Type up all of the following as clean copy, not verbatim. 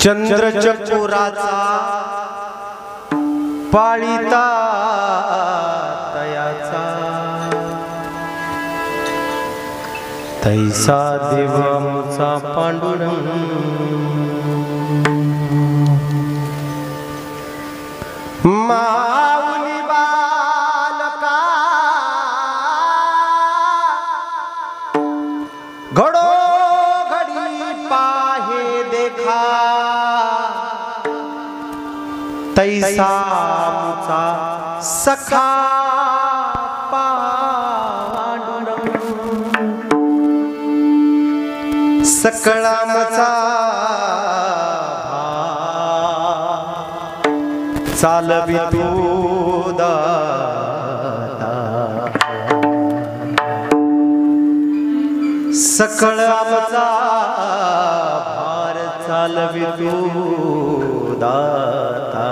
चंद्र चकोराचा पाळीता तयाचा तैसा देव आमचा पांडुरंग माऊली बालका घडो घडी पाहे देखा तैसा आमचा सखा पांडुरंग सकळामचा चालवी तू दाता सकळ आमचा भार चालवी तू दाता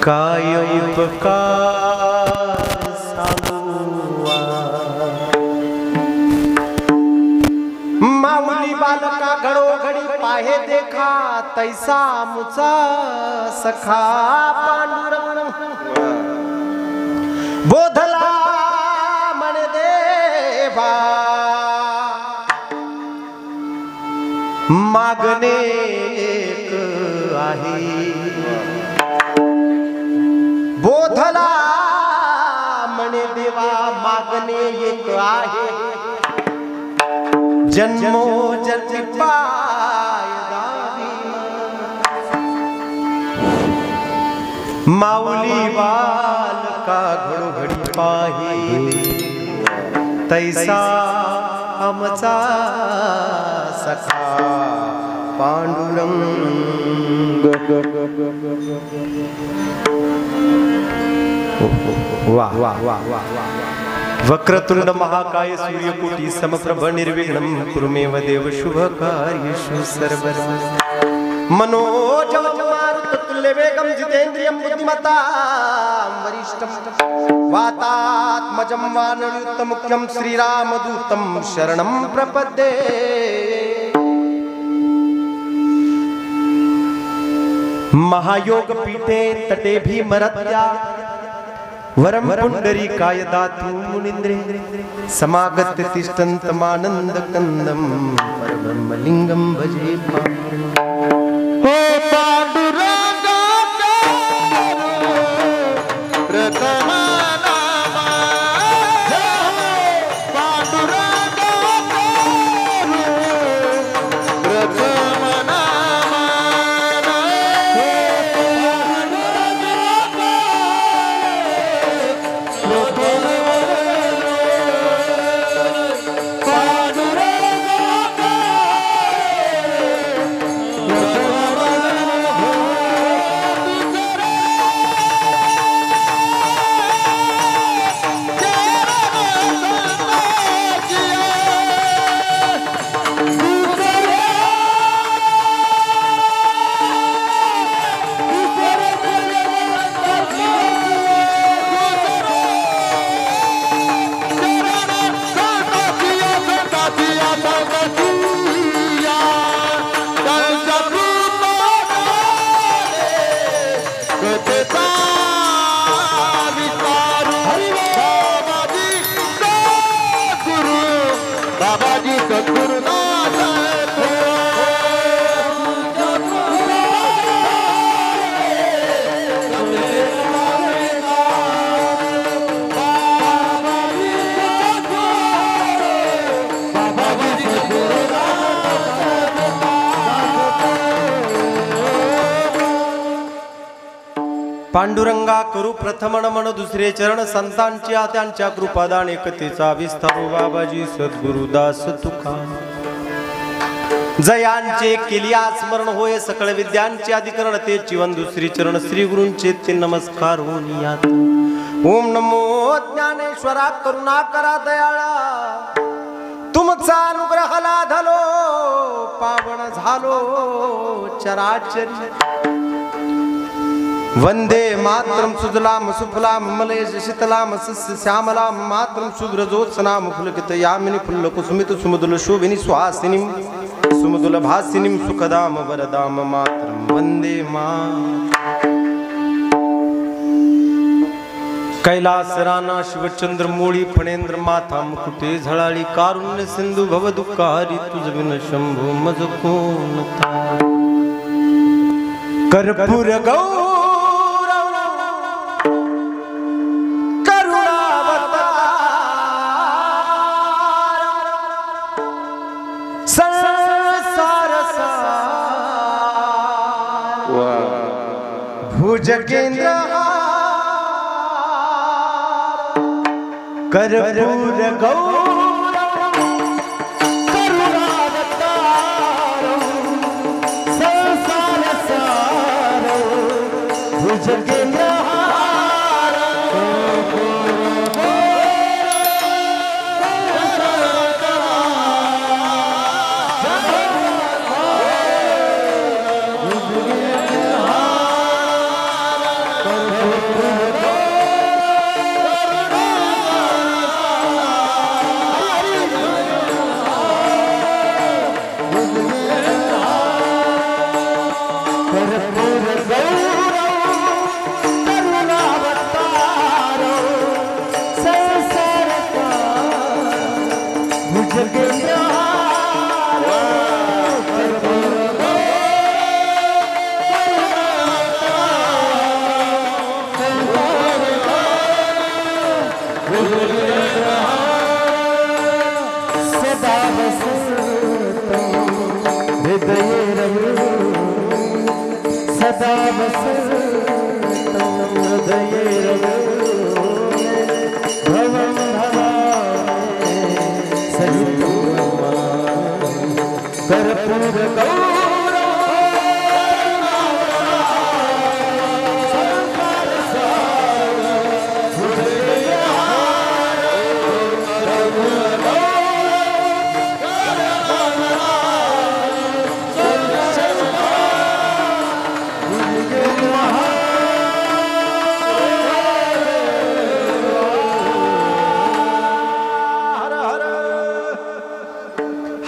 काय उपकार सांगू माऊली बालका घडोघडी पाहे देखा तैसा आमचा सखा पांडुरंग बोधला मन देवा मागणे एक आहे बोधला मन देवा मागणे एक आहे जन्मो जन्म पाय माऊली बालका घडोघडी पाहे तैसा आमचा सखा पांडुरंग वाह वाह वाह वाह वक्रतुंड महाकाय सूर्यकोटी समप्रभ निर्विघ्नं कुरु मे देव शुभ कार्येषु सर्वदा मनोजवं मारुततुल्यवेगं जितेन्द्रियं बुद्धिमतां वरिष्ठं वातात्मजं वानरयुक्तमुख्यं श्रीरामदूतं शरणं प्रपद्ये महायोगपीठे तटे भीमरत्या वरम पुंडरीकाय दातु मुनीन्द्रे समागत्य तिष्ठन्तमानन्द कंदं परब्रह्मलिंगं भजे पांडुरंगा करू प्रथम नमन दुसरे चरण संतांची त्यांच्या कृपादान एकतेचा विस्तारू बाबाजी सद्गुरुदास तुका जयांचे केलिया स्मरण होय सकळ विद्यांचे अधिकरण ते जीवन दुसरी चरण श्री गुरूंचे ते नमस्कार होनियात ओम नमो ज्ञानेश्वरा करुणा करा दयाळा तुमचा अनुग्रह लाधलो पावन झालो चराचरी वंदे मातरम सुजलाम सुफलाम मलयज शीतलाम सस्य श्यामलाम मातरम शुभ्रजोत्सनाम फुलकित यामिनी फुल्ल कुसुमित सुमधुल शोभिनी सुहासिनी सुमधुलभासिनीं सुखदाम वरदाम मातरं वन्दे मातरम्। कैलास राना शिवचंद्र मोळी फणेंद्र माथा मुकुटे झळाळी कारुण्य सिंधू भव दुःखारी तुझ बिन शंभू मज कोण कर्पूर गौर करुणावतार संसार भुजगेंद्र कर्पूर गौर करुणावतार संसार सार भुजगेंद्र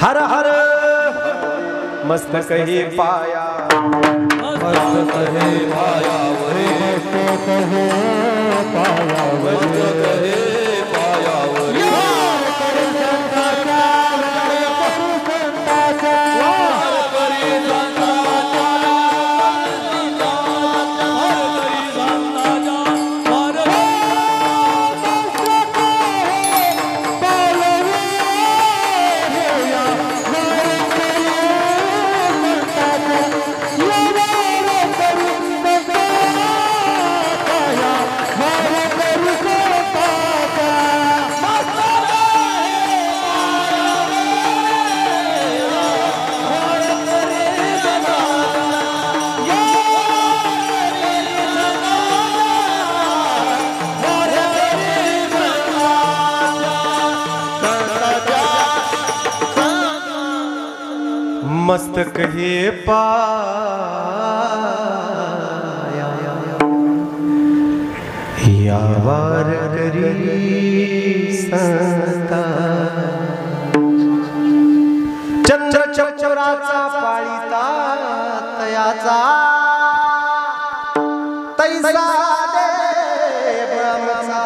हर हर मस्तक ही पाया मस्तक ही पाया वरे मस्तक ही पाया वरे मस्तक ही पाया वरे मस्तक हे पाया या वार करी संता चंद्र चौराचा पाळीता तयाचा तैसा देवाचा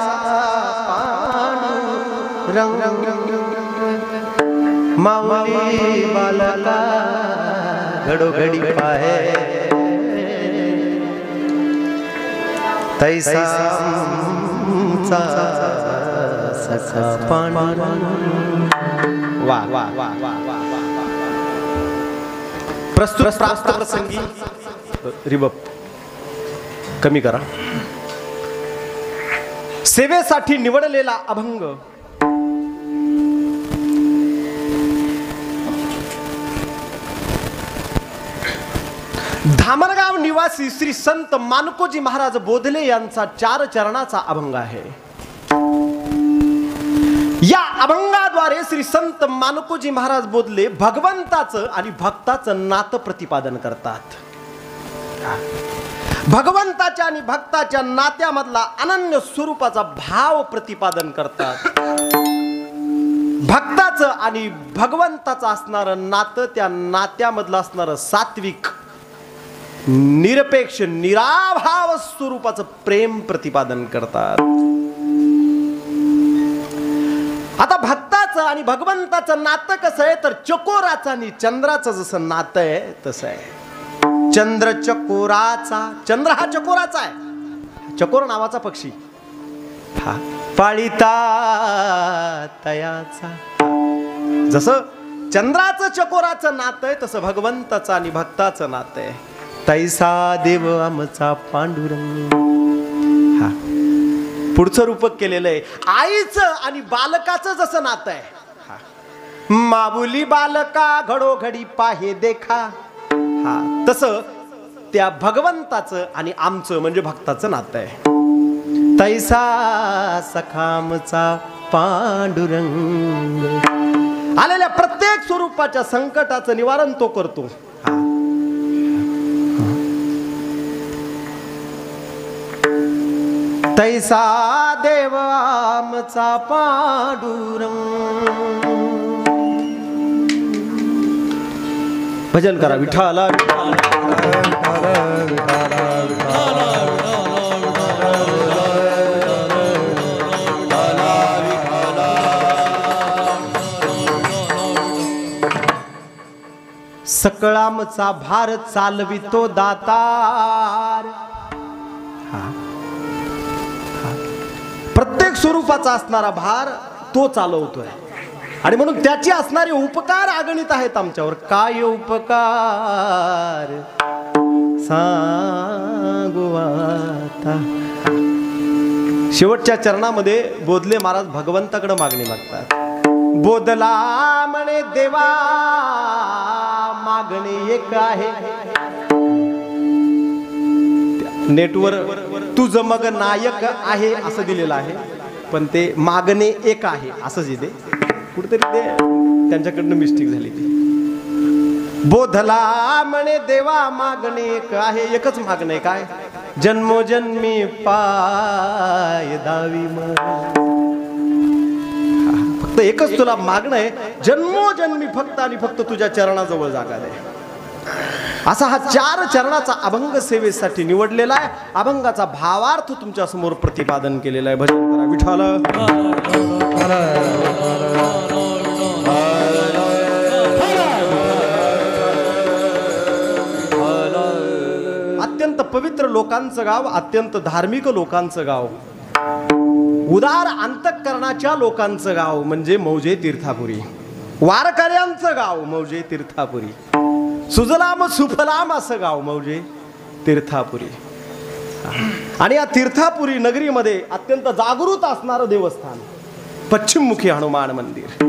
पांडुरंग माऊली बालका घडोघडी पाहे तैसा सखा पांडुरंग। वा वा वा वा प्रस्तुत प्रास्त प्रसंगी रिबप कमी करा। सेवेसाठी निवडलेला अभंग धामणगाव निवासी श्री संत मानकोजी महाराज बोधले यांचा 4 चरणाचा अभंग आहे। या अभंगाद्वारे श्री संत मानकोजी महाराज बोधले भगवंताचं आणि भक्ताचं नातं प्रतिपादन करतात। भगवंताच्या आणि भक्ताच्या नात्यामधला अनन्य स्वरूपाचा भाव प्रतिपादन करतात। भक्ताचं आणि भगवंताचं असणारं नातं, त्या नात्यामधलं असणारं सात्विक निरपेक्ष निराभाव स्वरूपाचं प्रेम प्रतिपादन करतात. आता भक्ताचं आणि भगवंताचं नातं कसं आहे तर चकोराचं आणि चंद्राचं जसं नातं आहे तसं आहे. चंद्र चकोराचा, चंद्र हा चकोराचा आहे. चकोर नावाचा पक्षी हा पाळिता तयाचा. जसं चंद्राचं चकोराचं नातं आहे तसं भगवंताचं आणि भक्ताचं नातं आहे. तैसा देव आमचा पांडुरंग. हा पुढचं रूपक केलेलं आहे. आईचं आणि बालकाचं जसं नातं आहे, माऊली बालका घडोघडी पाहे देखा, हा तसं त्या भगवंताचं आणि आमचं म्हणजे भक्ताचं नातं आहे. तैसा सखामचा पांडुरंग. आलेल्या प्रत्येक स्वरूपाच्या संकटाचं निवारण तो करतो. तैसा देव आमचा पांडुरंग. भजन करा विठ्ठला सकळामचा भार चालवितो दातार. प्रत्येक स्वरूपाचा असणारा भार तो चालवतोय आणि म्हणून त्याची असणारे उपकार अगणित आहेत आमच्यावर. काय उपकार सांगू आता. शेवटच्या चरणामध्ये बोधले महाराज भगवंताकडे मागणी मागतात. बोधला म्हणे देवा मागणी एक आहे. नेटवर तुझं मग नायक आहे असं दिलेलं आहे, पण ते मागणे एक आहे असंच इथे कुठेतरी ते त्यांच्याकडनं मिस्टेक झाली. ती बोधला म्हणे देवा मागणे एक आहे. एकच मागणे काय? जन्मोजन्मी पाय दावी. फक्त एकच तुला मागणं आहे, जन्मोजन्मी फक्त आणि फक्त तुझ्या चरणाजवळ जागा दे. असा हा 4 चरणाचा अभंग सेवेसाठी निवडलेला आहे. अभंगाचा भावार्थ तुमच्या समोर प्रतिपादन केलेला आहे. भजन करा विठ्ठला. अत्यंत पवित्र लोकांचं गाव, अत्यंत धार्मिक लोकांचं गाव, उदार अंतःकरणाच्या लोकांचं गाव म्हणजे मौजे तीर्थापुरी. वारकऱ्यांचं गाव मौजे तीर्थापुरी. सुजलाम सुफलाम असं गाव मौजे तीर्थापुरी. आणि या तीर्थापुरी नगरीमध्ये अत्यंत जागृत असणारं देवस्थान पश्चिममुखी हनुमान मंदिर.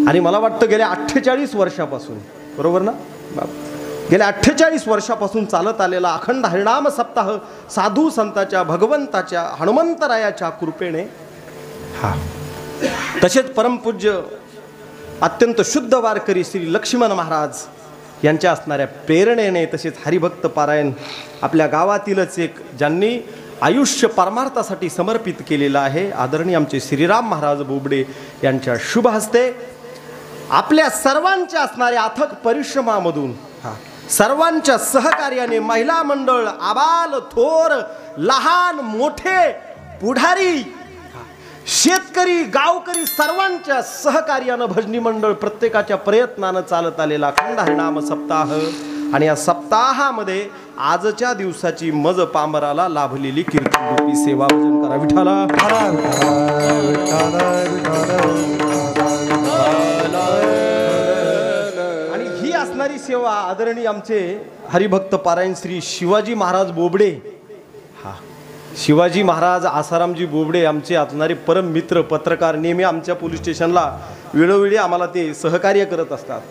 आणि मला वाटतं गेल्या 48 वर्षापासून, बरोबर ना बाबा, गेल्या 48 वर्षापासून चालत आलेला अखंड हरिनाम सप्ताह साधू संतांच्या, भगवंताच्या, हनुमंतरायाच्या कृपेने हा. तसेच परमपूज्य अत्यंत शुद्ध वारकरी श्री लक्ष्मण महाराज यांच्या असणाऱ्या प्रेरणेने, तसेच हरिभक्त पारायण आपल्या गावातीलच एक ज्यांनी आयुष्य परमार्थासाठी समर्पित केलेलं आहे, आदरणीय आमचे श्रीराम महाराज बोबडे यांच्या शुभ हस्ते आपल्या सर्वांच्या असणाऱ्या अथक परिश्रमामधून, सर्वांच्या सहकार्याने महिला मंडळ, आबाल थोर, लहान मोठे, पुढारी, शेतकरी, गावकरी सर्वांच्या सहकार्यानं भजनी मंडळ प्रत्येकाच्या प्रयत्नानं चालत आलेला अखंड हरिनाम सप्ताह. आणि या सप्ताहामध्ये आजच्या दिवसाची मज पामराला लाभलेली कीर्तनरूपी सेवा. भजन करा विठ्ठला. आणि ही असणारी सेवा आदरणीय आमचे हरिभक्त पारायण श्री शिवाजी महाराज बोबडे, शिवाजी महाराज आसारामजी बोबडे आमचे असणारे परम मित्र, पत्रकार, नेहमी आमच्या पोलीस स्टेशनला वेळोवेळी आम्हाला ते सहकार्य करत असतात.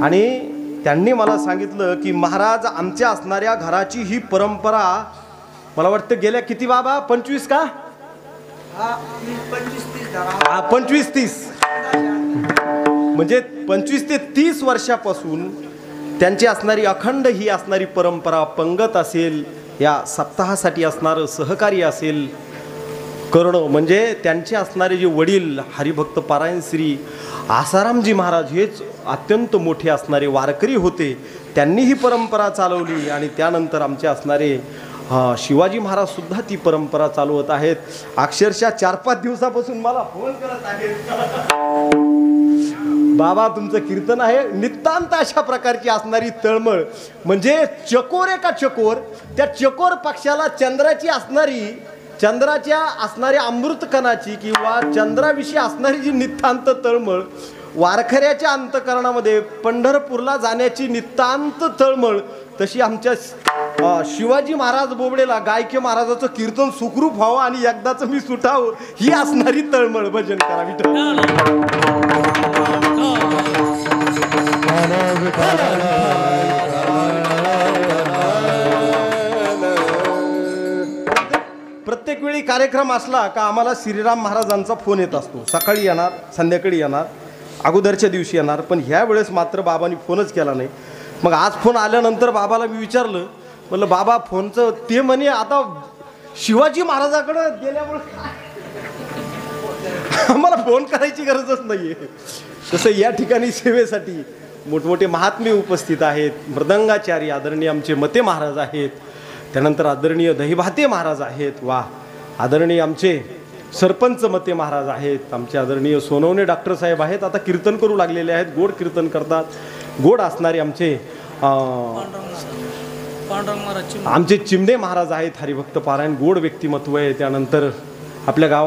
आणि त्यांनी मला सांगितलं की महाराज आमच्या असणाऱ्या घराची ही परंपरा, मला वाटतं गेल्या किती बाबा 25 का 25-30 म्हणजे 25 ते 30 वर्षापासून त्यांची असणारी अखंड ही असणारी परंपरा पंगत असेल, या सप्ताहासाठी असणारं सहकार्य असेल, करणं म्हणजे त्यांचे असणारे जे वडील हरिभक्त पारायण श्री आसारामजी महाराज हेच अत्यंत मोठे असणारे वारकरी होते. त्यांनी ही परंपरा चालवली आणि त्यानंतर आमचे असणारे शिवाजी महाराज सुद्धा ती परंपरा चालवत आहेत. अक्षरशः 4-5 दिवसापासून मला फोन करत आहेत, बाबा तुमचं कीर्तन आहे. नितांत अशा प्रकारची असणारी तळमळ म्हणजे चकोर आहे का चकोर, त्या चकोर पक्षाला चंद्राच्या असणाऱ्या अमृतकणाची किंवा चंद्राविषयी असणारी जी नितांत तळमळ, वारकऱ्याच्या अंतकरणामध्ये पंढरपूरला जाण्याची नितांत तळमळ, तशी आमच्या शिवाजी महाराज बोबडेला गायके महाराजाचं कीर्तन सुखरूप व्हावं आणि एकदाच मी सुटावं ही असणारी तळमळ. भजन करा विठ्ठल. प्रत्येक वेळी कार्यक्रम असला का आम्हाला श्रीराम महाराजांचा फोन येत असतो. सकाळी येणार, संध्याकाळी येणार, अगोदरच्या दिवशी येणार, पण ह्या वेळेस मात्र बाबांनी फोनच केला नाही. मग आज फोन आल्यानंतर बाबाला मी विचारलं, म्हणलं बाबा फोनचं, ते म्हणे आता शिवाजी महाराजाकडे गेल्यामुळे आम्हाला फोन करायची गरजच नाहीये. तसं या ठिकाणी सेवेसाठी मोठमोठे महात्मे उपस्थित आहेत. मृदंगाचार्य आदरणीय आमचे मते महाराज आहेत, त्यानंतर आदरणीय दहीभाते महाराज आहेत, वा आदरणीय आमचे सरपंच मते महाराज आहेत, आमचे आदरणीय सोनवणे डॉक्टर साहेब आहेत, आता कीर्तन करू लागलेले आहेत, गोड कीर्तन करतात. गोड असणारे आमचे चिमणे महाराज आहेत, हरिभक्त पारायण गोड व्यक्तिमत्व आहे. त्यानंतर आपल्या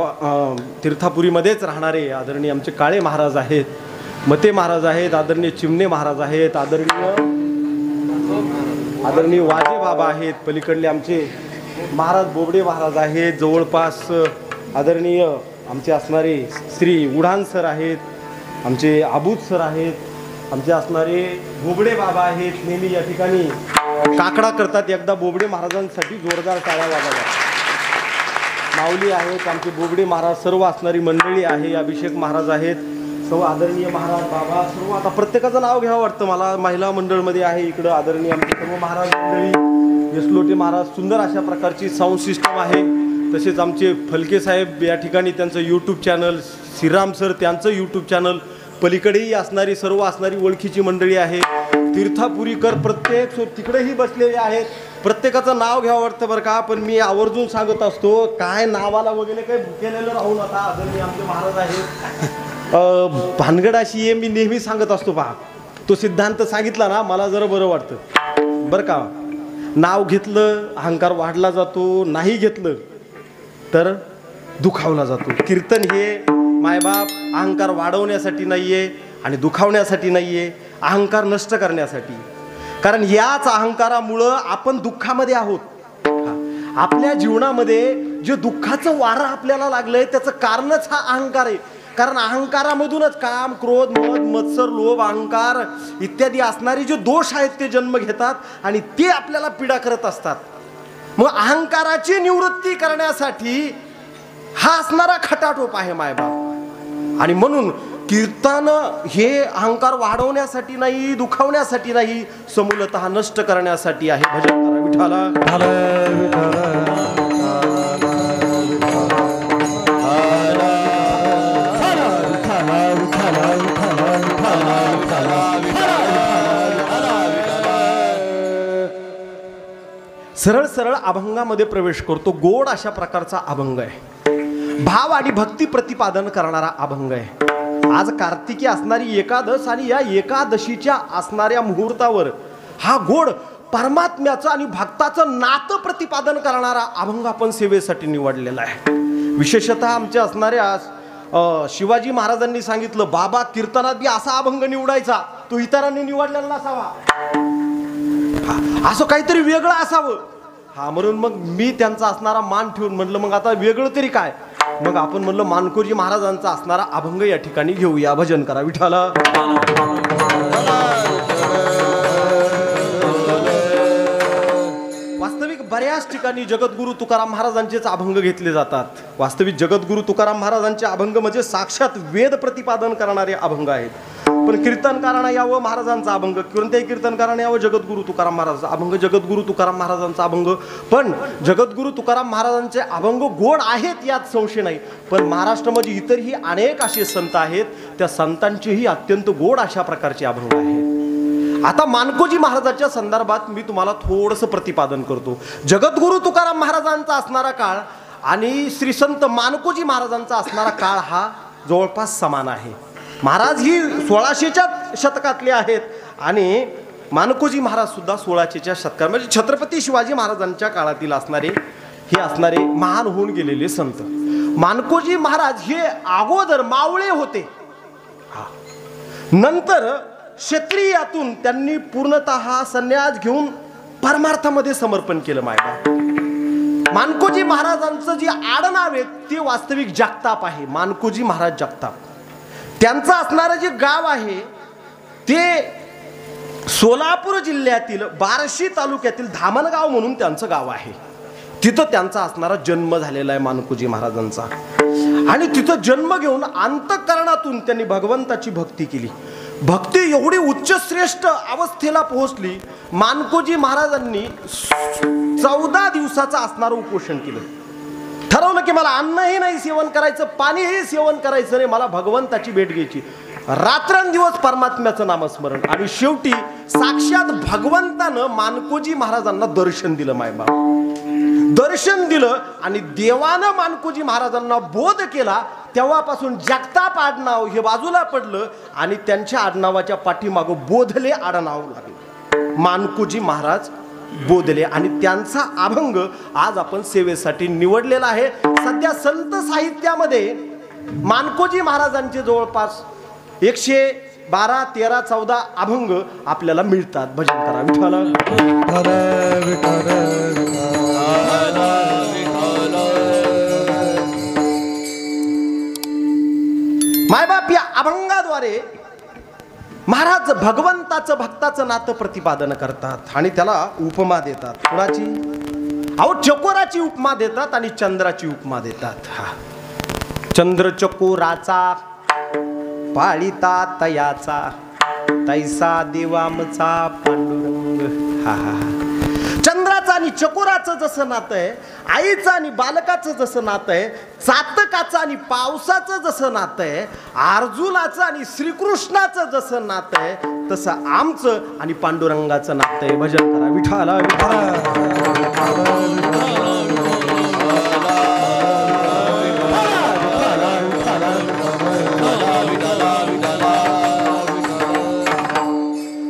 तीर्थापुरीमध्येच राहणारे आदरणीय आमचे काळे महाराज आहेत, मते महाराज आहेत, आदरणीय चिमणे महाराज आहेत, आदरणीय वाजे बाबा आहेत, पलीकडले आमचे महाराज बोबडे महाराज आहेत, जवळपास आदरणीय आमचे असणारे श्री उडान सर आहेत, आमचे आबूद सर आहेत, आमचे असणारे बोबडे बाबा आहेत, नेहमी या ठिकाणी काकडा करतात. एकदा बोबडे महाराजांसाठी जोरदार टाळ्या वाजवा. माऊली आहेत, आमचे बोबडे महाराज, सर्व असणारी मंडळी आहे, अभिषेक महाराज आहेत, सर्व आदरणीय महाराज बाबा, सर्व आता प्रत्येकाचं नाव घ्यावं वाटतं मला. महिला मंडळमध्ये आहे इकडं आदरणीय आमचे सर्व महाराज मंडळी, यसलोटे महाराज, सुंदर अशा प्रकारची साऊंड सिस्टम आहे. तसेच आमचे फलके साहेब या ठिकाणी त्यांचं यूट्यूब चॅनल, श्रीराम सर त्यांचं यूट्यूब चॅनल, पलीकडेही असणारी सर्व असणारी ओळखीची मंडळी आहे. तीर्थापुरीकर प्रत्येक तिकडेही बसलेले आहेत. प्रत्येकाचं नाव घ्यावं वाटतं बरं का, पण मी आवर्जून सांगत असतो काय नावाला वगैरे काही भुकेलेलं राहून आता आदरणीय आमचे महाराज आहेत. भानगड अशी आहे, मी नेहमी सांगत असतो पहा, तो सिद्धांत सांगितला ना मला जरा बरं वाटतं बरं का. नाव घेतलं अहंकार वाढला जातो, नाही घेतलं तर दुखावला जातो. कीर्तन हे मायबाप अहंकार वाढवण्यासाठी नाहीये आणि दुखावण्यासाठी नाहीये, अहंकार नष्ट करण्यासाठी. कारण याच अहंकारामुळं आपण दुःखामध्ये आहोत. आपल्या जीवनामध्ये जे दुःखाचं वारं आपल्याला लागलंय त्याचं कारणच हा अहंकार आहे. कारण अहंकारामधूनच काम, क्रोध, मद, मत्सर, लोभ, अहंकार इत्यादी असणारे जे दोष आहेत ते जन्म घेतात आणि ते आपल्याला पीडा करत असतात. मग अहंकाराची निवृत्ती करण्यासाठी हा असणारा खटाटोप आहे मायबाप. आणि म्हणून कीर्तन हे अहंकार वाढवण्यासाठी नाही, दुखावण्यासाठी नाही, समूलतः नष्ट करण्यासाठी आहे. भजन करा विठ्ठला. सरळ सरळ अभंगामध्ये प्रवेश करतो. गोड अशा प्रकारचा अभंग आहे, भाव आणि भक्ती प्रतिपादन करणारा अभंग आहे. आज कार्तिकी असणारी एकादश आणि या एकादशीच्या असणाऱ्या मुहूर्तावर हा गोड परमात्म्याचं आणि भक्ताचं नातं प्रतिपादन करणारा अभंग आपण सेवेसाठी निवडलेला आहे. विशेषतः आमच्या असणाऱ्या शिवाजी महाराजांनी सांगितलं, बाबा कीर्तनात बी असा अभंग निवडायचा तो इतरांनी निवडलेला नसावा, असं काहीतरी वेगळं असावं. हा म्हणून मग मी त्यांचा असणारा मान ठेवून म्हटलं मग आता वेगळं तरी काय, मग आपण म्हणलं मानकोजी महाराजांचा असणारा अभंग या ठिकाणी घेऊया. भजन करा विठ्ठला. वास्तविक बऱ्याच ठिकाणी जगद्गुरु तुकाराम महाराजांचेच अभंग घेतले जातात. वास्तविक जगद्गुरु तुकाराम महाराजांचे अभंग म्हणजे साक्षात वेद प्रतिपादन करणारे अभंग आहेत. पण कीर्तनकारांना यावं महाराजांचा अभंग, कोणत्याही कीर्तनकारांना यावं जगद्गुरु तुकाराम महाराजांचा अभंग, जगद्गुरु तुकाराम महाराजांचा अभंग. पण जगद्गुरु तुकाराम महाराजांचे अभंग गोड आहेत यात संशय नाही. पण महाराष्ट्रामध्ये इतरही अनेक असे संत आहेत, त्या संतांचेही अत्यंत गोड अशा प्रकारचे अभंग आहेत. आता मानकोजी महाराजांच्या संदर्भात मी तुम्हाला थोडंसं प्रतिपादन करतो. जगद्गुरु तुकाराम महाराजांचा असणारा काळ आणि श्री संत मानकोजी महाराजांचा असणारा काळ हा जवळपास समान आहे. महाराज ही 1600च्या शतकातले आहेत आणि मानकोजी महाराज सुद्धा 1600च्या शतकात, म्हणजे छत्रपती शिवाजी महाराजांच्या काळातील असणारे महान होऊन गेलेले संत. मानकोजी महाराज हे अगोदर मावळे होते, नंतर क्षत्रियातून त्यांनी पूर्णतः संन्यास घेऊन परमार्थामध्ये समर्पण केलं. मानकोजी महाराजांचं जे आडनाव आहे ते वास्तविक जगताप आहे. मानकोजी महाराज जगताप. त्यांचं असणारं जे गाव आहे ते सोलापूर जिल्ह्यातील बार्शी तालुक्यातील धामणगाव म्हणून त्यांचं गाव आहे. तिथं त्यांचा असणारा जन्म झालेला आहे मानकोजी महाराजांचा. आणि तिथं जन्म घेऊन अंतःकरणातून त्यांनी भगवंताची भक्ती केली. भक्ती एवढी उच्च श्रेष्ठ अवस्थेला पोहोचली, मानकोजी महाराजांनी 14 दिवसाचं असणारं उपोषण केलं. ठरवलं की मला अन्नही नाही सेवन करायचं, पाणीही सेवन करायचं नाही, मला भगवंताची भेट घ्यायची. रात्रंदिवस परमात्म्याचं नामस्मरण. आणि शेवटी साक्षात भगवंतानं मानकोजी महाराजांना दर्शन दिलं. मायबाप दर्शन दिलं आणि देवानं मानकोजी महाराजांना बोध केला. तेव्हापासून जगताप आडनाव हे बाजूला पडलं आणि त्यांच्या आडनावाच्या पाठीमागं बोधले आडनाव लागले. मानकोजी महाराज बोधले आणि त्यांचा अभंग आज आपण सेवेसाठी निवडलेला आहे. सध्या संत साहित्यामध्ये मानकोजी महाराजांचे जवळपास 112, 13, 14 अभंग आपल्याला मिळतात. भजन करा विठ्ठल. मायबाप या अभंगाद्वारे महाराज भगवंताचं भक्ताचं नातं प्रतिपादन करतात आणि त्याला उपमा देतात. कुणाची? अहो चकोराची उपमा देतात आणि चंद्राची उपमा देतात. चंद्र चकोराचा पाळिता तयाचा, तैसा देवामचा पांडुरंग. चंद्राचं आणि चकोराचं जसं नातं आहे, आईचं आणि बालकाचं जसं नातं आहे, चातकाचं आणि पावसाचं जसं नातं आहे, अर्जुनाचं आणि श्रीकृष्णाचं जसं नातं आहे, तसं आमचं आणि पांडुरंगाचं नातं आहे. भजन करा विठ्ठला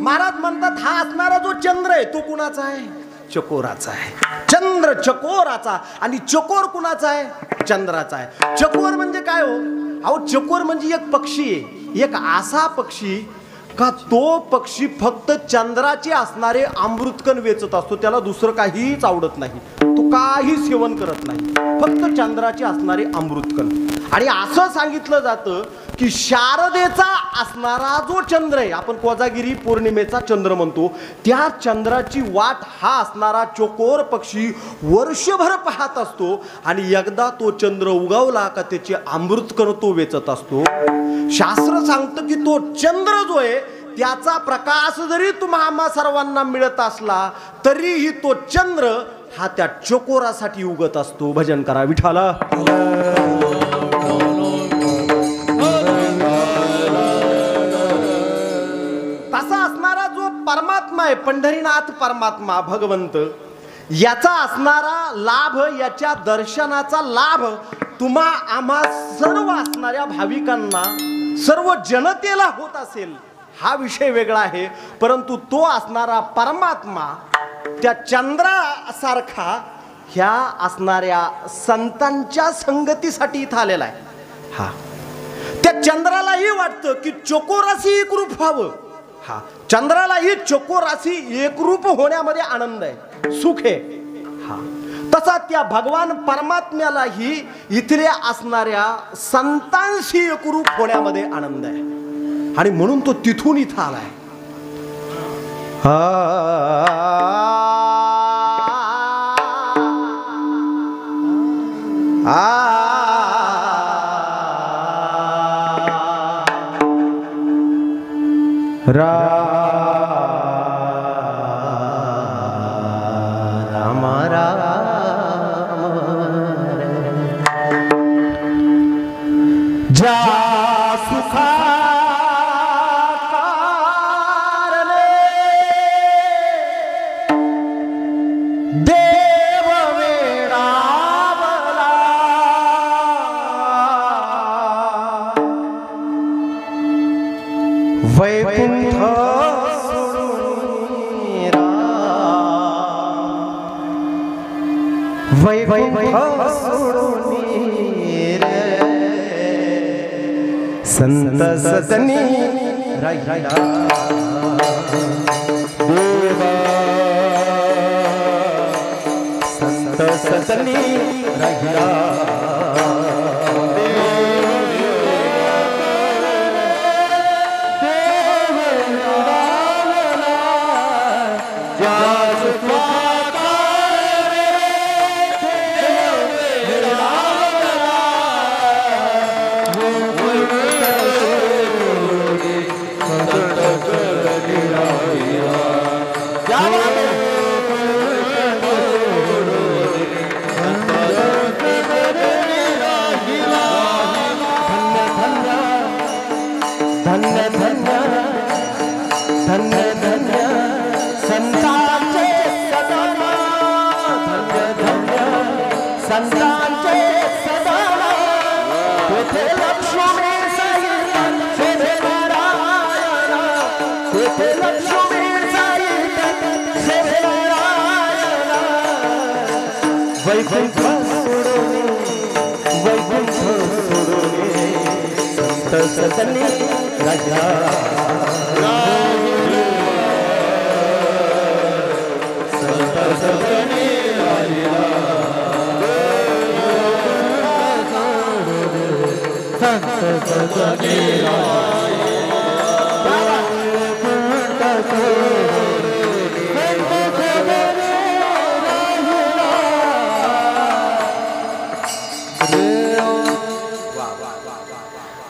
महाराज म्हणतात हा असणारा जो चंद्र आहे तो कुणाचा आहे? चकोराचा आहे. चंद्र चकोराचा आणि चकोर कुणाचा आहे? चंद्राचा आहे. चकोर म्हणजे काय हो? अहो चकोर म्हणजे एक पक्षी आहे, एक असा पक्षी का तो पक्षी फक्त चंद्राचे असणारे अमृतकण वेचत असतो. त्याला दुसरं काहीच आवडत नाही, तो काही सेवन करत नाही, फक्त चंद्राचे असणारे अमृतकण. आणि असं सांगितलं जातं की शारदेचा असणारा जो चंद्र आहे, आपण कोजागिरी पौर्णिमेचा चंद्र म्हणतो, त्या चंद्राची वाट हा असणारा चकोर पक्षी वर्षभर पाहत असतो आणि एकदा तो चंद्र उगवला का त्याचे अमृतकण तो वेचत असतो. शास्त्र सांगतं की तो चंद्र जो आहे त्याचा प्रकाश जरी तुम्हा सर्वांना मिळत असला तरीही तो चंद्र हा त्या चकोरासाठी उगत असतो. भजन करा विठ्ठला. तसा असणारा जो परमात्मा आहे, पंढरीनाथ परमात्मा भगवंत, याचा असणारा लाभ, याच्या दर्शनाचा लाभ तुम्हा आम्हा सर्व असणाऱ्या भाविकांना, सर्व जनतेला होत असेल हा विषय वेगळा आहे. परंतु तो असणारा परमात्मा त्या चंद्रासारखा ह्या असणाऱ्या संतांच्या संगतीसाठी इथं आलेला आहे. हा त्या चंद्रालाही वाटतं की चकोराशी एकरूप व्हावं. हा चंद्रालाही चकोराशी एकरूप होण्यामध्ये आनंद आहे, सुख आहे. हा तसा त्या भगवान परमात्म्यालाही इथल्या असणाऱ्या संतांशी एकरूप होण्यामध्ये आनंद आहे आणि म्हणून तो तिथून इथं आलाय. राम राम जा सुखा देव वेडावला वैकुंठ सोडून वैकुंठ सोडून संत सदनी राहिला देवा संत सदनी राहिला धन्य धन्य धन्य धन्य संतांचे सदन धन्य धन्य संतांचे सदन तेथे लक्ष्मी सहित सेवे नारायण तेथे लक्ष्मी सहित सेवे नारायण वैकुंठ सोडून वैकुंठ सोडून संत सदनी राजा संत सदनी राजा संत सदनी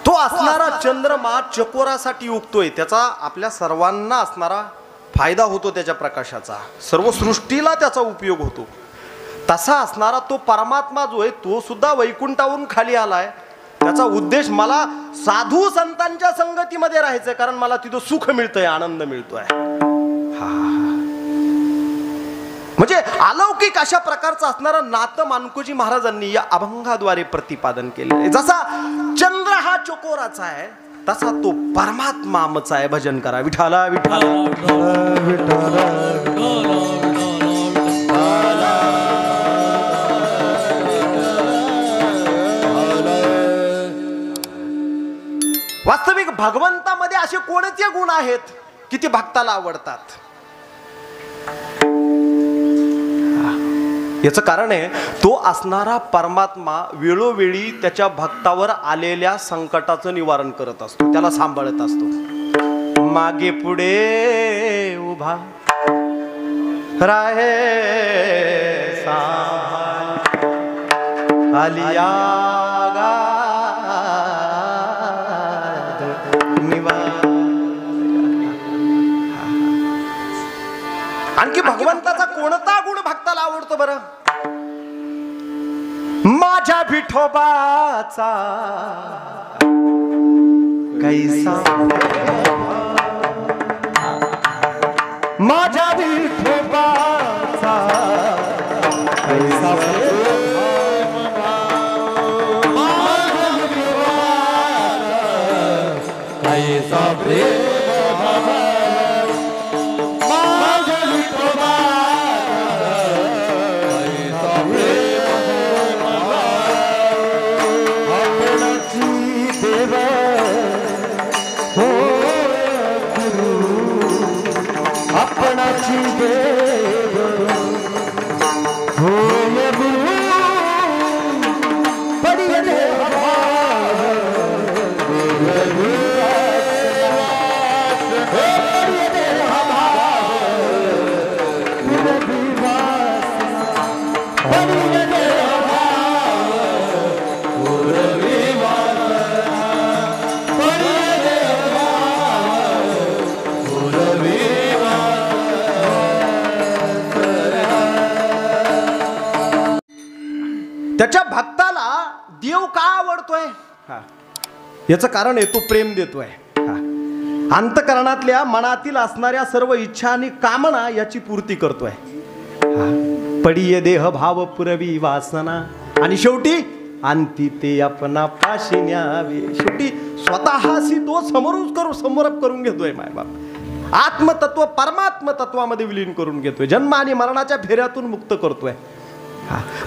तो असणारा चंद्रमा चकोरासाठी उगतोय, त्याचा आपल्या सर्वांना असणारा फायदा होतो, त्याच्या प्रकाशाचा सर्व सृष्टीला त्याचा उपयोग होतो. तसा असणारा तो परमात्मा जो आहे तो सुद्धा वैकुंठावरून खाली आलाय. त्याचा उद्देश मला साधू संतांच्या संगतीमध्ये राहायचंय, कारण मला तिथं सुख मिळतंय, आनंद मिळतोय. म्हणजे अलौकिक अशा प्रकारचं असणारं नातं मानकोजी महाराजांनी या अभंगाद्वारे प्रतिपादन केले. जसा चंद्र हा चकोराचा आहे तसा तो परमात्मा आमचा आहे. भजन करा विठाला विठाला विठाला. वास्तविक भगवंतामध्ये असे कोणते गुण आहेत की ते भक्ताला आवडतात? याचं कारण आहे तो असणारा परमात्मा वेळोवेळी त्याच्या भक्तावर आलेल्या संकटाचं निवारण करत असतो, त्याला सांभाळत असतो. मागे पुढे उभा राहे आलिया आणखी भगवंताचा कोणता गुण भक्ताला आवडतो बरं? माझ्या विठोबाचा कैसा माझ्या विठोबाचा कैसा भक्ताला देव का आवडतोय? याचं कारण आहे तो प्रेम देतोय. अंतकरणातल्या मनातील असणाऱ्या सर्व इच्छा आणि कामना याची पूर्ती करतोय. पडिये देह भाव पुरवी वासना आणि शेवटी अंती ते आपणा पाशी न्यावे. शेवटी स्वतःशी तो समोर करून घेतोय मायबाप. आत्मतत्व परमात्म तत्वामध्ये विलीन करून घेतोय. जन्म आणि मरणाच्या फेऱ्यातून मुक्त करतोय.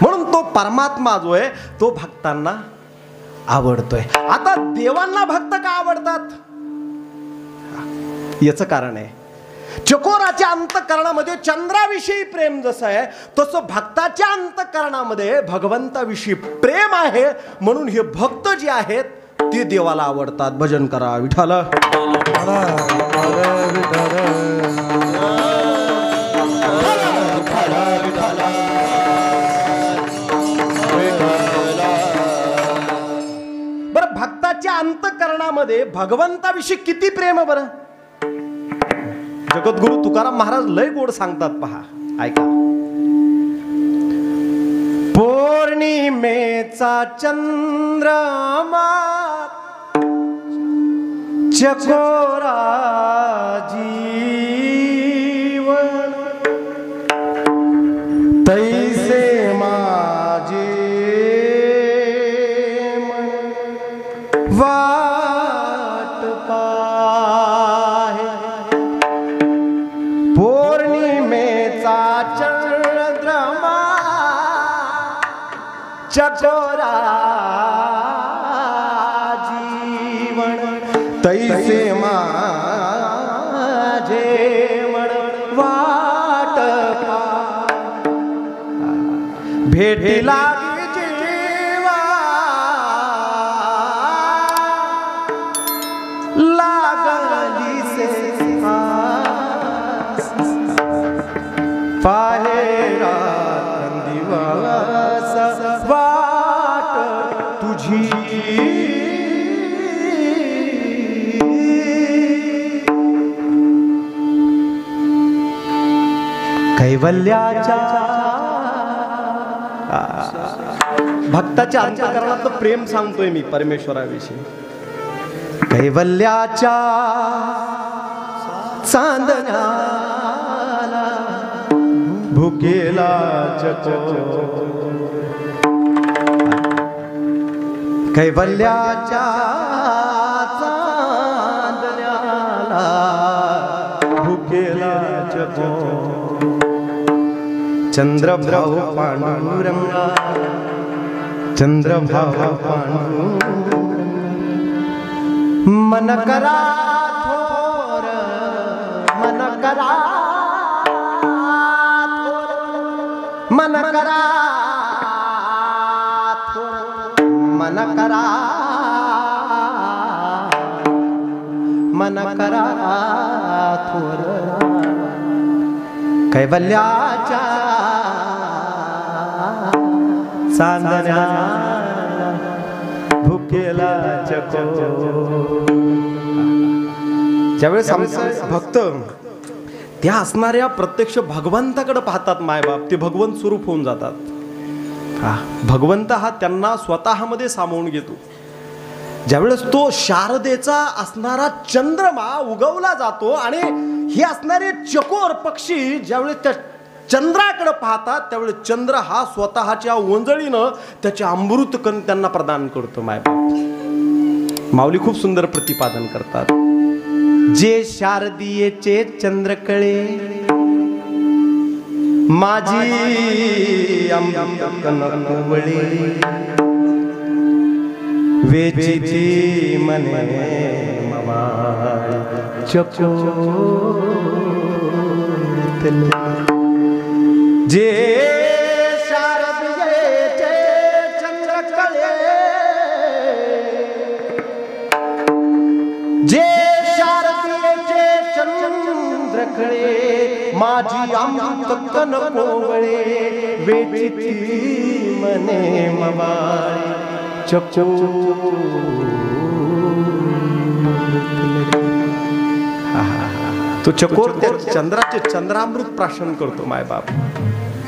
म्हणून तो परमात्मा जो आहे तो भक्तांना आवडतोय. आता देवांना भक्त का आवडतात? याचं कारण आहे चकोराच्या अंतःकरणामध्ये चंद्राविषयी प्रेम जसं आहे तसं भक्ताच्या अंतःकरणामध्ये भगवंताविषयी प्रेम आहे. म्हणून हे भक्त जे आहेत ते देवाला आवडतात. भजन करा विठ्ठल. बरं, भक्ताच्या अंतःकरणामध्ये भगवंताविषयी किती प्रेम आहे बरं? जगद्गुरु तुकाराम महाराज लय गोड सांगतात पहा, ऐका. पौर्णिमेचा चंद्रमा चकोरा जीवन तैसे माझे मन वाट पाहे. पौर्णिमेचा चंद्रमा चकोरा जीवन तैसे माझे मन वाट पाहे. भेटी लागी जीवा लागली से पाहेरा दिवस वाट तुझी. कैवल्याच्या भक्ताच्या अंतःकरणातलं प्रेम सांगतोय मी परमेश्वराविषयी. कैवल्याच्या चांदण्याला भुकेला कैवल्याच्या चांदण्याला भुकेला चंद्रभाव पांडुरंगा चंद्रभाव पांडुरंगा मन करा थोर मन करा मन करा मन करा मन करा थोर कैवल्याच्या चांदण्या भुकेला चको. ज्यावेळेस आमचे भक्त त्या असणाऱ्या प्रत्यक्ष भगवंताकडे पाहतात मायबाप, ते भगवंत स्वरूप होऊन जातात. भगवंत हा त्यांना स्वतःमध्ये सामावून घेतो. ज्यावेळेस तो शारदेचा असणारा चंद्रमा उगवला जातो आणि हे असणारे चकोर पक्षी ज्यावेळेस त्या चंद्राकडे पाहतात त्यावेळेस चंद्र हा स्वतःच्या ओंजळीनं त्याचे अमृत कण त्यांना प्रदान करतो. मायबाप माऊली खूप सुंदर प्रतिपादन करतात. जे शारदीयेचे चंद्रकळे माझी अमृतकणवळे वेचिती मने मवाळ चकोर. जे शारदीयेचे चंद्रकळे जे शारदीयेचे चंद्रकळे माझी अमृतकणवळे वेचिती मने मवाळ तो चकोर त्या चंद्राचे चंद्रामृत प्राशन करतो मायबाप.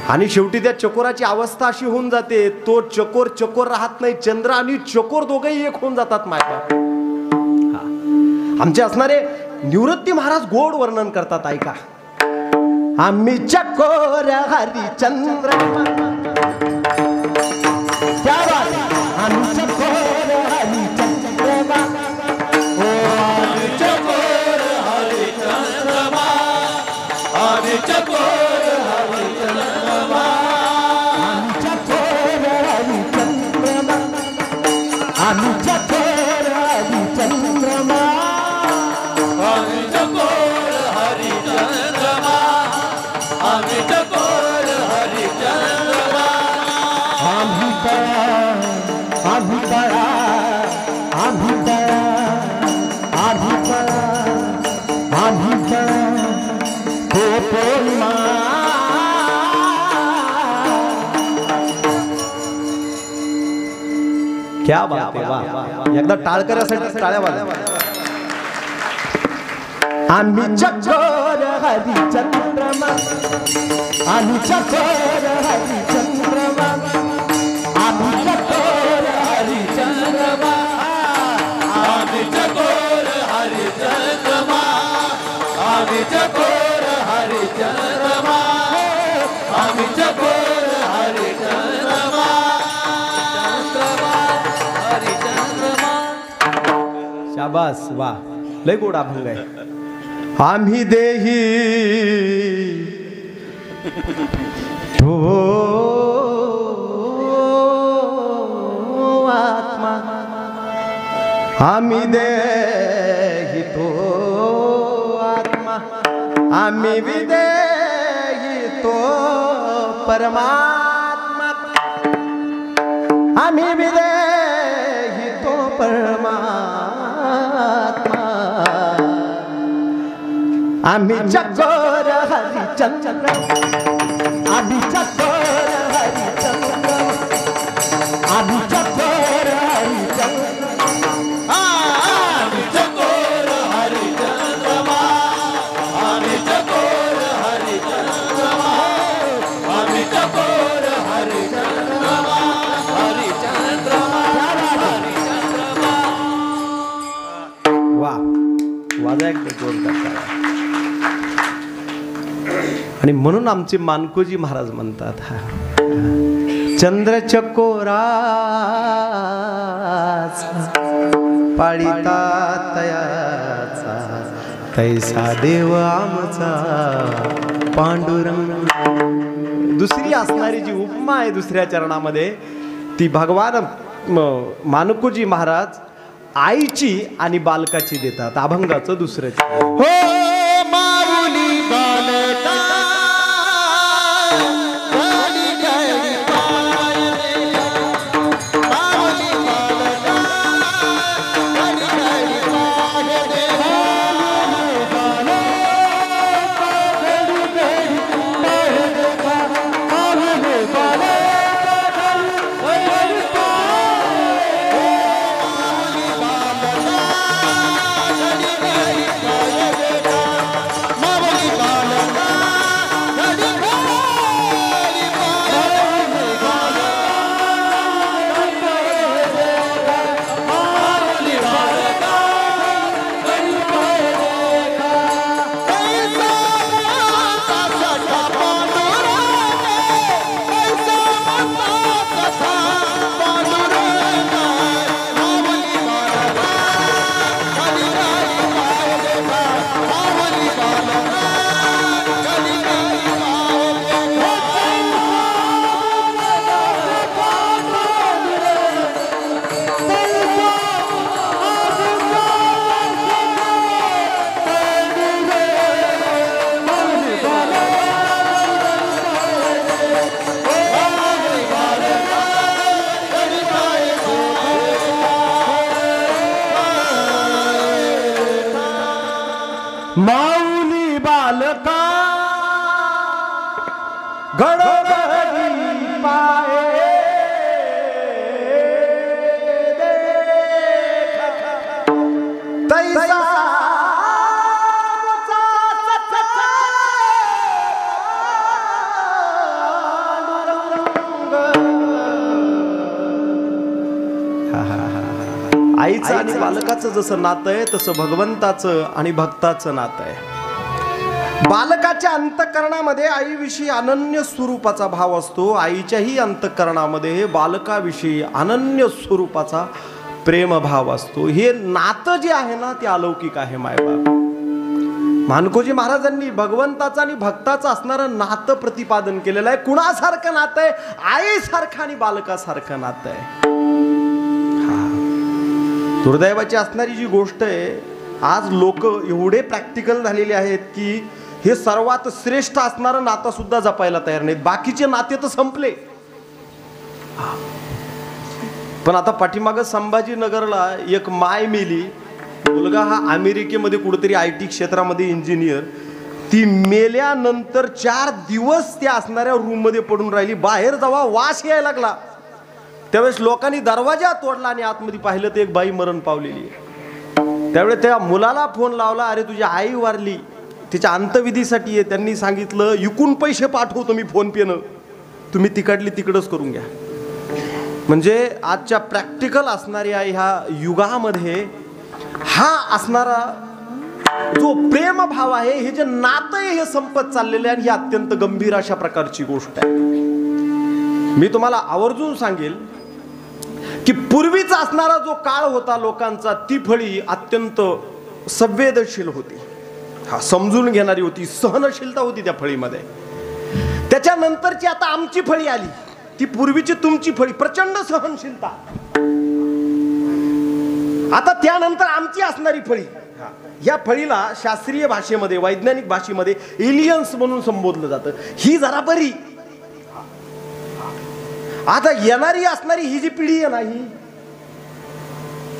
आणि शेवटी त्या चकोराची अवस्था अशी होऊन जाते, तो चकोर चकोर राहत नाही, चंद्र आणि चकोर दोघेही एक होऊन जातात मायबाप. आमचे असणारे निवृत्ती महाराज गोड वर्णन करतात, ऐका. आम्ही चकोर हरिचंद्र, क्या बात है? आम्ही चकोर हरिचंद्रमा, ओ आम्ही चकोर हरिचंद्रमा, आम्ही चकोर हरिचंद्रमा, आम्ही चकोर हरिचंद्रमा, आम्ही चकोर हरिचंद्रमा, आम्ही चकोर हरिचंद्रमा, आम्ही चकोर हरिचंद्रमा, आम्ही बळा, आम्ही बळा, आम्ही बळा, आम्ही बळा, आम्ही बळा, हो पौर्णिमा. क्या बात आहे, वा. एकदा टाळकऱ्यासाठी टाळ्या वाजवा. आम्ही चकोर हरिचंद्रमा, आम्ही चकोर हरिचंद्रमा, आम्ही चकोर हरिचंद्रमा, आम्ही चकोर हरिचंद्रमा, आम्ही चकोर हरिचंद्रमा, आम्ही चकोर हरिचंद्रमा, हरिचंद्रमा. शाबास, वा, लय गोड अभंग आहे. आम्ही देही तो आत्मा, आम्ही देही तो आत्मा, आम्ही विदेही तो परमात्मा, आम्ही विदेही तो परमात्मा, आम्ही चकोर हरिचंद्र, आम्ही चकोर हरिचंद्र, आम्ही चकोर हरिचंद्र, आम्ही चकोर हरिचंद्रमा, आम्ही चकोर हरिचंद्रमा, आम्ही चकोर हरिचंद्रमा, हरिचंद्रमा, हरिचंद्रमा. वा, वाजा एक जोरदार. आणि म्हणून आमचे मानकोजी महाराज म्हणतात, चंद्र चकोरा पाळीता तयाचा, तैसा देव आमचा पांडुरंग. दुसरी असणारी जी उपमा आहे दुसऱ्या चरणामध्ये, ती भगवान मानकोजी महाराज आईची आणि बालकाची देतात. अभंगाचं दुसरं हो माऊली बालका, माऊली बालका घडघडी पाये तैसा आईचं आणि बालकाचं जसं नातं आहे तसं भगवंताचं आणि भक्ताचं नातं आहे. बालकाच्या अंतःकरणामध्ये आईविषयी अनन्य स्वरूपाचा भाव असतो. आईच्याही अंतःकरणामध्ये बालकाविषयी अनन्य स्वरूपाचा प्रेमभाव असतो. हे नातं जे आहे ना ते अलौकिक आहे. मायबाप मानकोजी महाराजांनी भगवंताचं आणि भक्ताचं असणारं नातं प्रतिपादन केलेलं आहे. कुणासारखं नातं आहे? आईसारखं आणि बालकासारखं नातं आहे. दुर्दैवाची असणारी जी गोष्ट आहे, आज लोक एवढे प्रॅक्टिकल झालेले आहेत की हे सर्वात श्रेष्ठ असणारं नातं सुद्धा जपायला तयार नाहीत. बाकीचे नाते तर संपले. पण आता पाठीमागं संभाजीनगरला एक माय मेली. मुलगा हा अमेरिकेमध्ये कुठेतरी IT क्षेत्रामध्ये इंजिनियर. ती मेल्यानंतर 4 दिवस त्या असणाऱ्या रूम मध्ये पडून राहिली. बाहेर जेव्हा वास यायला लागला त्यावेळेस लोकांनी दरवाजा तोडला आणि आतमध्ये पाहिलं तर एक बाई मरण पावलेली. त्यावेळेस त्या मुलाला फोन लावला, अरे तुझी आई वारली, तिच्या अंत्यविधीसाठी आहे. त्यांनी सांगितलं इकून पैसे पाठवतो मी फोन पेनं, तुम्ही तिकडली तिकडच करून घ्या. म्हणजे आजच्या प्रॅक्टिकल असणाऱ्या ह्या युगामध्ये हा असणारा जो प्रेमभाव आहे, हे जे नातं आहे हे संपत चाललेलं आहे. आणि ही अत्यंत गंभीर अशा प्रकारची गोष्ट आहे. मी तुम्हाला आवर्जून सांगेल की पूर्वीचा असणारा जो काळ होता लोकांचा, ती फळी अत्यंत संवेदनशील होती, समजून घेणारी होती, सहनशीलता होती त्या फळीमध्ये. त्याच्यानंतरची आता आमची फळी आली, ती पूर्वीची तुमची फळी, प्रचंड सहनशीलता. आता त्यानंतर आमची असणारी फळी, या फळीला शास्त्रीय भाषेमध्ये, वैज्ञानिक भाषेमध्ये एलियन्स म्हणून संबोधलं जातं. ही जरा बरी. आता येणारी असणारी ही जी पिढी आहे ना, ही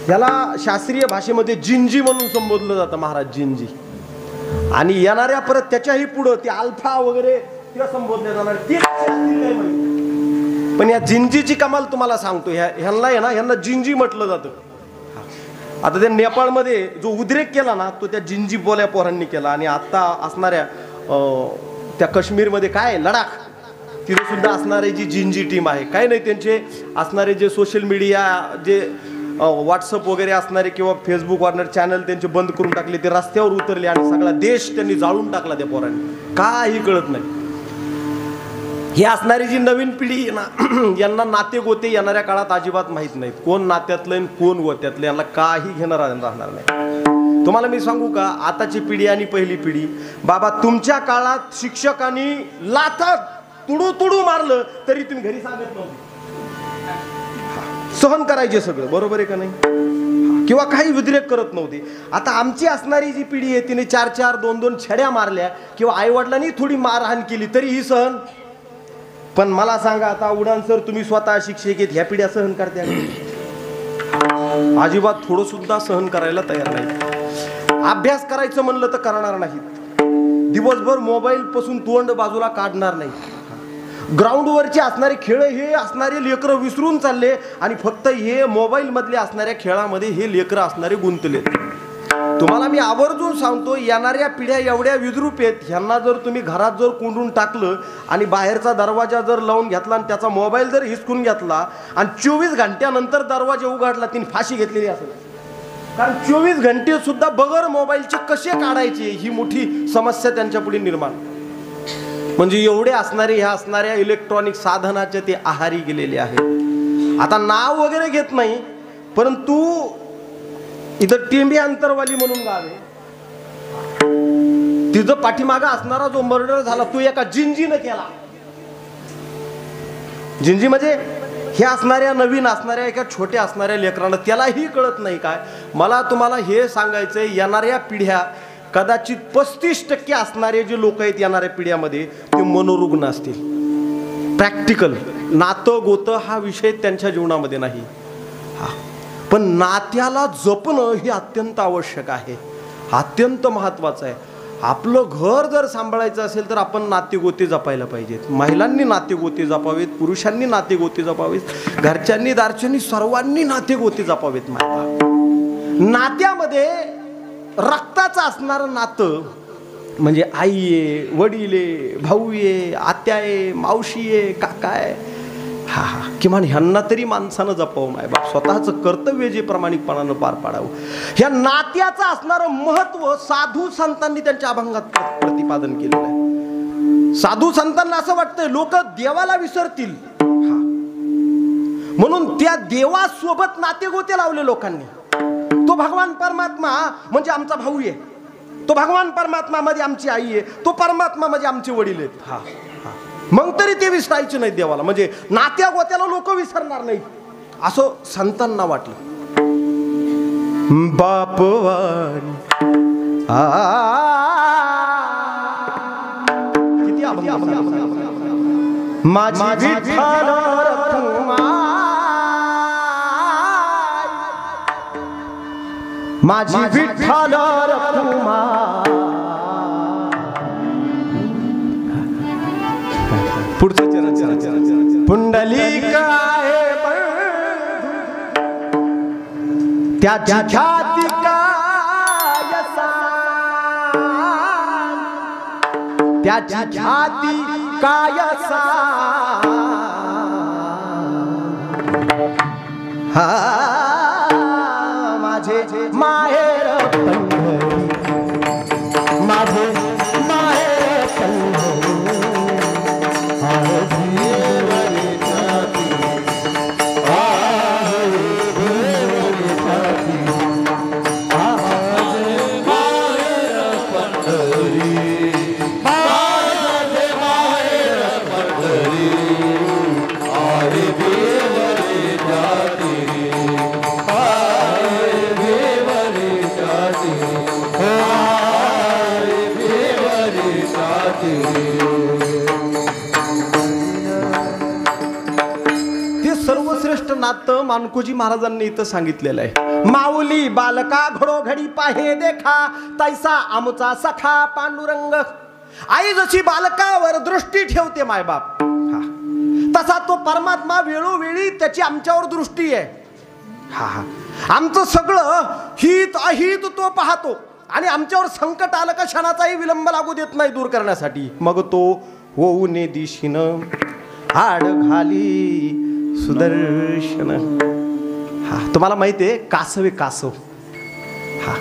याला शास्त्रीय भाषेमध्ये जिंजी म्हणून संबोधलं जातं, महाराज जिंजी. आणि येणाऱ्या परत त्याच्याही पुढं ते अल्फा वगैरे ते संबोधले जाणार. पण या जिंजीची कमाल तुम्हाला सांगतो, ह्यांना आहे ना, ह्यांना जिंजी म्हटलं जातं. आता त्या नेपाळमध्ये जो उद्रेक केला ना, तो त्या जिंजी बोल्या पोरांनी केला. आणि आता असणाऱ्या त्या काश्मीरमध्ये काय लडाख, तिथे सुद्धा असणारी जी जिंजी टीम आहे, काय नाही त्यांचे असणारे जे सोशल मीडिया, जे व्हॉट्सअप वगैरे असणारे किंवा फेसबुक वॉर्नर चॅनल त्यांचे बंद करून टाकले, ते रस्त्यावर उतरले आणि सगळा देश त्यांनी जाळून टाकला त्या पोरांनी. काही कळत नाही. ही असणारी जी नवीन पिढी आहे ना, यांना नाते गोते येणाऱ्या काळात अजिबात माहीत नाहीत. कोण नात्यातलं कोण गोत्यातलं यांना काही घेणार राहणार नाही. तुम्हाला मी सांगू का, आताची पिढी आणि पहिली पिढी, बाबा तुमच्या काळात शिक्षकांनी लाथात तुडू तुडू मारलं तरी तुम्ही घरी सांगत नव्हते, सहन करायचे सगळं, बरोबर आहे का नाही? किंवा काही उद्रेक करत नव्हते. आता आमची असणारी जी पिढी आहे तिने 4-4, 2-2 छड्या मारल्या किंवा आई वडिलांनी थोडी मारहाण केली तरी ही सहन. पण मला सांगा, आता उडान सर तुम्ही स्वतः शिक्षक आहेत, ह्या पिढ्या सहन करत्या? अजिबात थोडं सुद्धा सहन करायला तयार नाही. अभ्यास करायचं म्हणलं तर करणार नाहीत. दिवसभर मोबाईल पासून तोंड बाजूला काढणार नाही. ग्राउंडवरचे असणारे खेळ हे असणारे लेकरं विसरून चालले आणि फक्त हे मोबाईल मधले असणाऱ्या खेळामध्ये हे लेकरं असणारे गुंतले. तुम्हाला मी आवर्जून सांगतो, येणाऱ्या पिढ्या एवढ्या विद्रूप आहेत, ह्यांना जर तुम्ही घरात जर कोंडून टाकलं आणि बाहेरचा दरवाजा जर लावून घेतला आणि त्याचा मोबाईल जर हिसकून घेतला आणि 24 घंट्यानंतर दरवाजा उघडला, तिने फाशी घेतलेली असेल. कारण 24 घंटे सुद्धा बगर मोबाईलचे कसे काढायचे ही मोठी समस्या त्यांच्या पुढे निर्माण. म्हणजे एवढे असणारे ह्या असणाऱ्या इलेक्ट्रॉनिक साधनाचे ते आहारी गेलेले आहेत. आता नाव वगैरे घेत नाही, परंतु इथं टेंबे अंतरवाली म्हणून गाव आहे, तिथं पाठीमागा असणारा जो मर्डर झाला तो एका जिंजीनं केला. जिंजी म्हणजे हे असणाऱ्या नवीन असणाऱ्या एका छोट्या असणाऱ्या लेकरांना त्यालाही कळत नाही. काय मला तुम्हाला हे सांगायचंय, येणाऱ्या पिढ्या कदाचित 35% असणारे जे लोक आहेत येणाऱ्या पिढ्यामध्ये ते मनोरुग्ण असतील. प्रॅक्टिकल नातं गोतं हा विषय त्यांच्या जीवनामध्ये नाही. पण नात्याला जपणं हे अत्यंत आवश्यक आहे, अत्यंत महत्वाचं आहे. आपलं घर जर सांभाळायचं असेल तर आपण नातेगोते जपायला पाहिजेत. महिलांनी नातेगोते जपावेत, पुरुषांनी नातेगोते जपावेत, घरच्यांनी दारच्यांनी सर्वांनी नातेगोते जपावेत. नात्यामध्ये रक्ताचं असणारं नातं म्हणजे आई आहे, वडील आहे, भाऊ आहे, आत्या आहे, मावशी आहे, काका आहे, हा हा, किमान ह्यांना तरी माणसानं जपावं मायबाप, स्वतःचं कर्तव्य जे प्रामाणिकपणानं पार पाडावं. ह्या नात्याचं असणारं महत्व साधू संतांनी त्यांच्या अभंगात प्रतिपादन केलेलं आहे. साधू संतांना असं वाटतंय लोक देवाला विसरतील, म्हणून त्या देवासोबत नातेगोते लावले लोकांनी. तो भगवान परमात्मा म्हणजे आमचा भाऊ आहे, तो भगवान परमात्मा मध्ये आमची आई आहे, तो परमात्मा म्हणजे आमचे वडील आहेत. हा हा, मग तरी ते विसरायचे नाहीत देवाला, म्हणजे नात्या गोत्याला लोक विसरणार नाहीत असं संतांना वाटलं. बापवानी किती माझी विठ्ठल माझी विठ्ठल रखुमा. पुढचं चरण पुंडलिक आहे त्याची ख्याती काय सांग, त्याची ख्याती काय सांग. हा माझे माहेर पंढरी, माझे माहेर पंढरी. ते सर्वश्रेष्ठ नातं मानकोजी महाराजांनी इथं सांगितलेलं आहे. माऊली बालका घडोघडी पाहे देखा, तैसा आमचा सखा पांडुरंग. आई जशी बालकावर दृष्टी ठेवते मायबाप, तसा तो परमात्मा वेळोवेळी त्याची आमच्यावर दृष्टी आहे. हा हा, आमचं सगळं हित अहित तो पाहतो आणि आमच्यावर संकट आलं का क्षणाचाही विलंब लागू देत नाही दूर करण्यासाठी. मग तो होऊने दिशीनं आड घाली सुदर्शन. हा, तुम्हाला माहिती आहे कासवे कासव, हा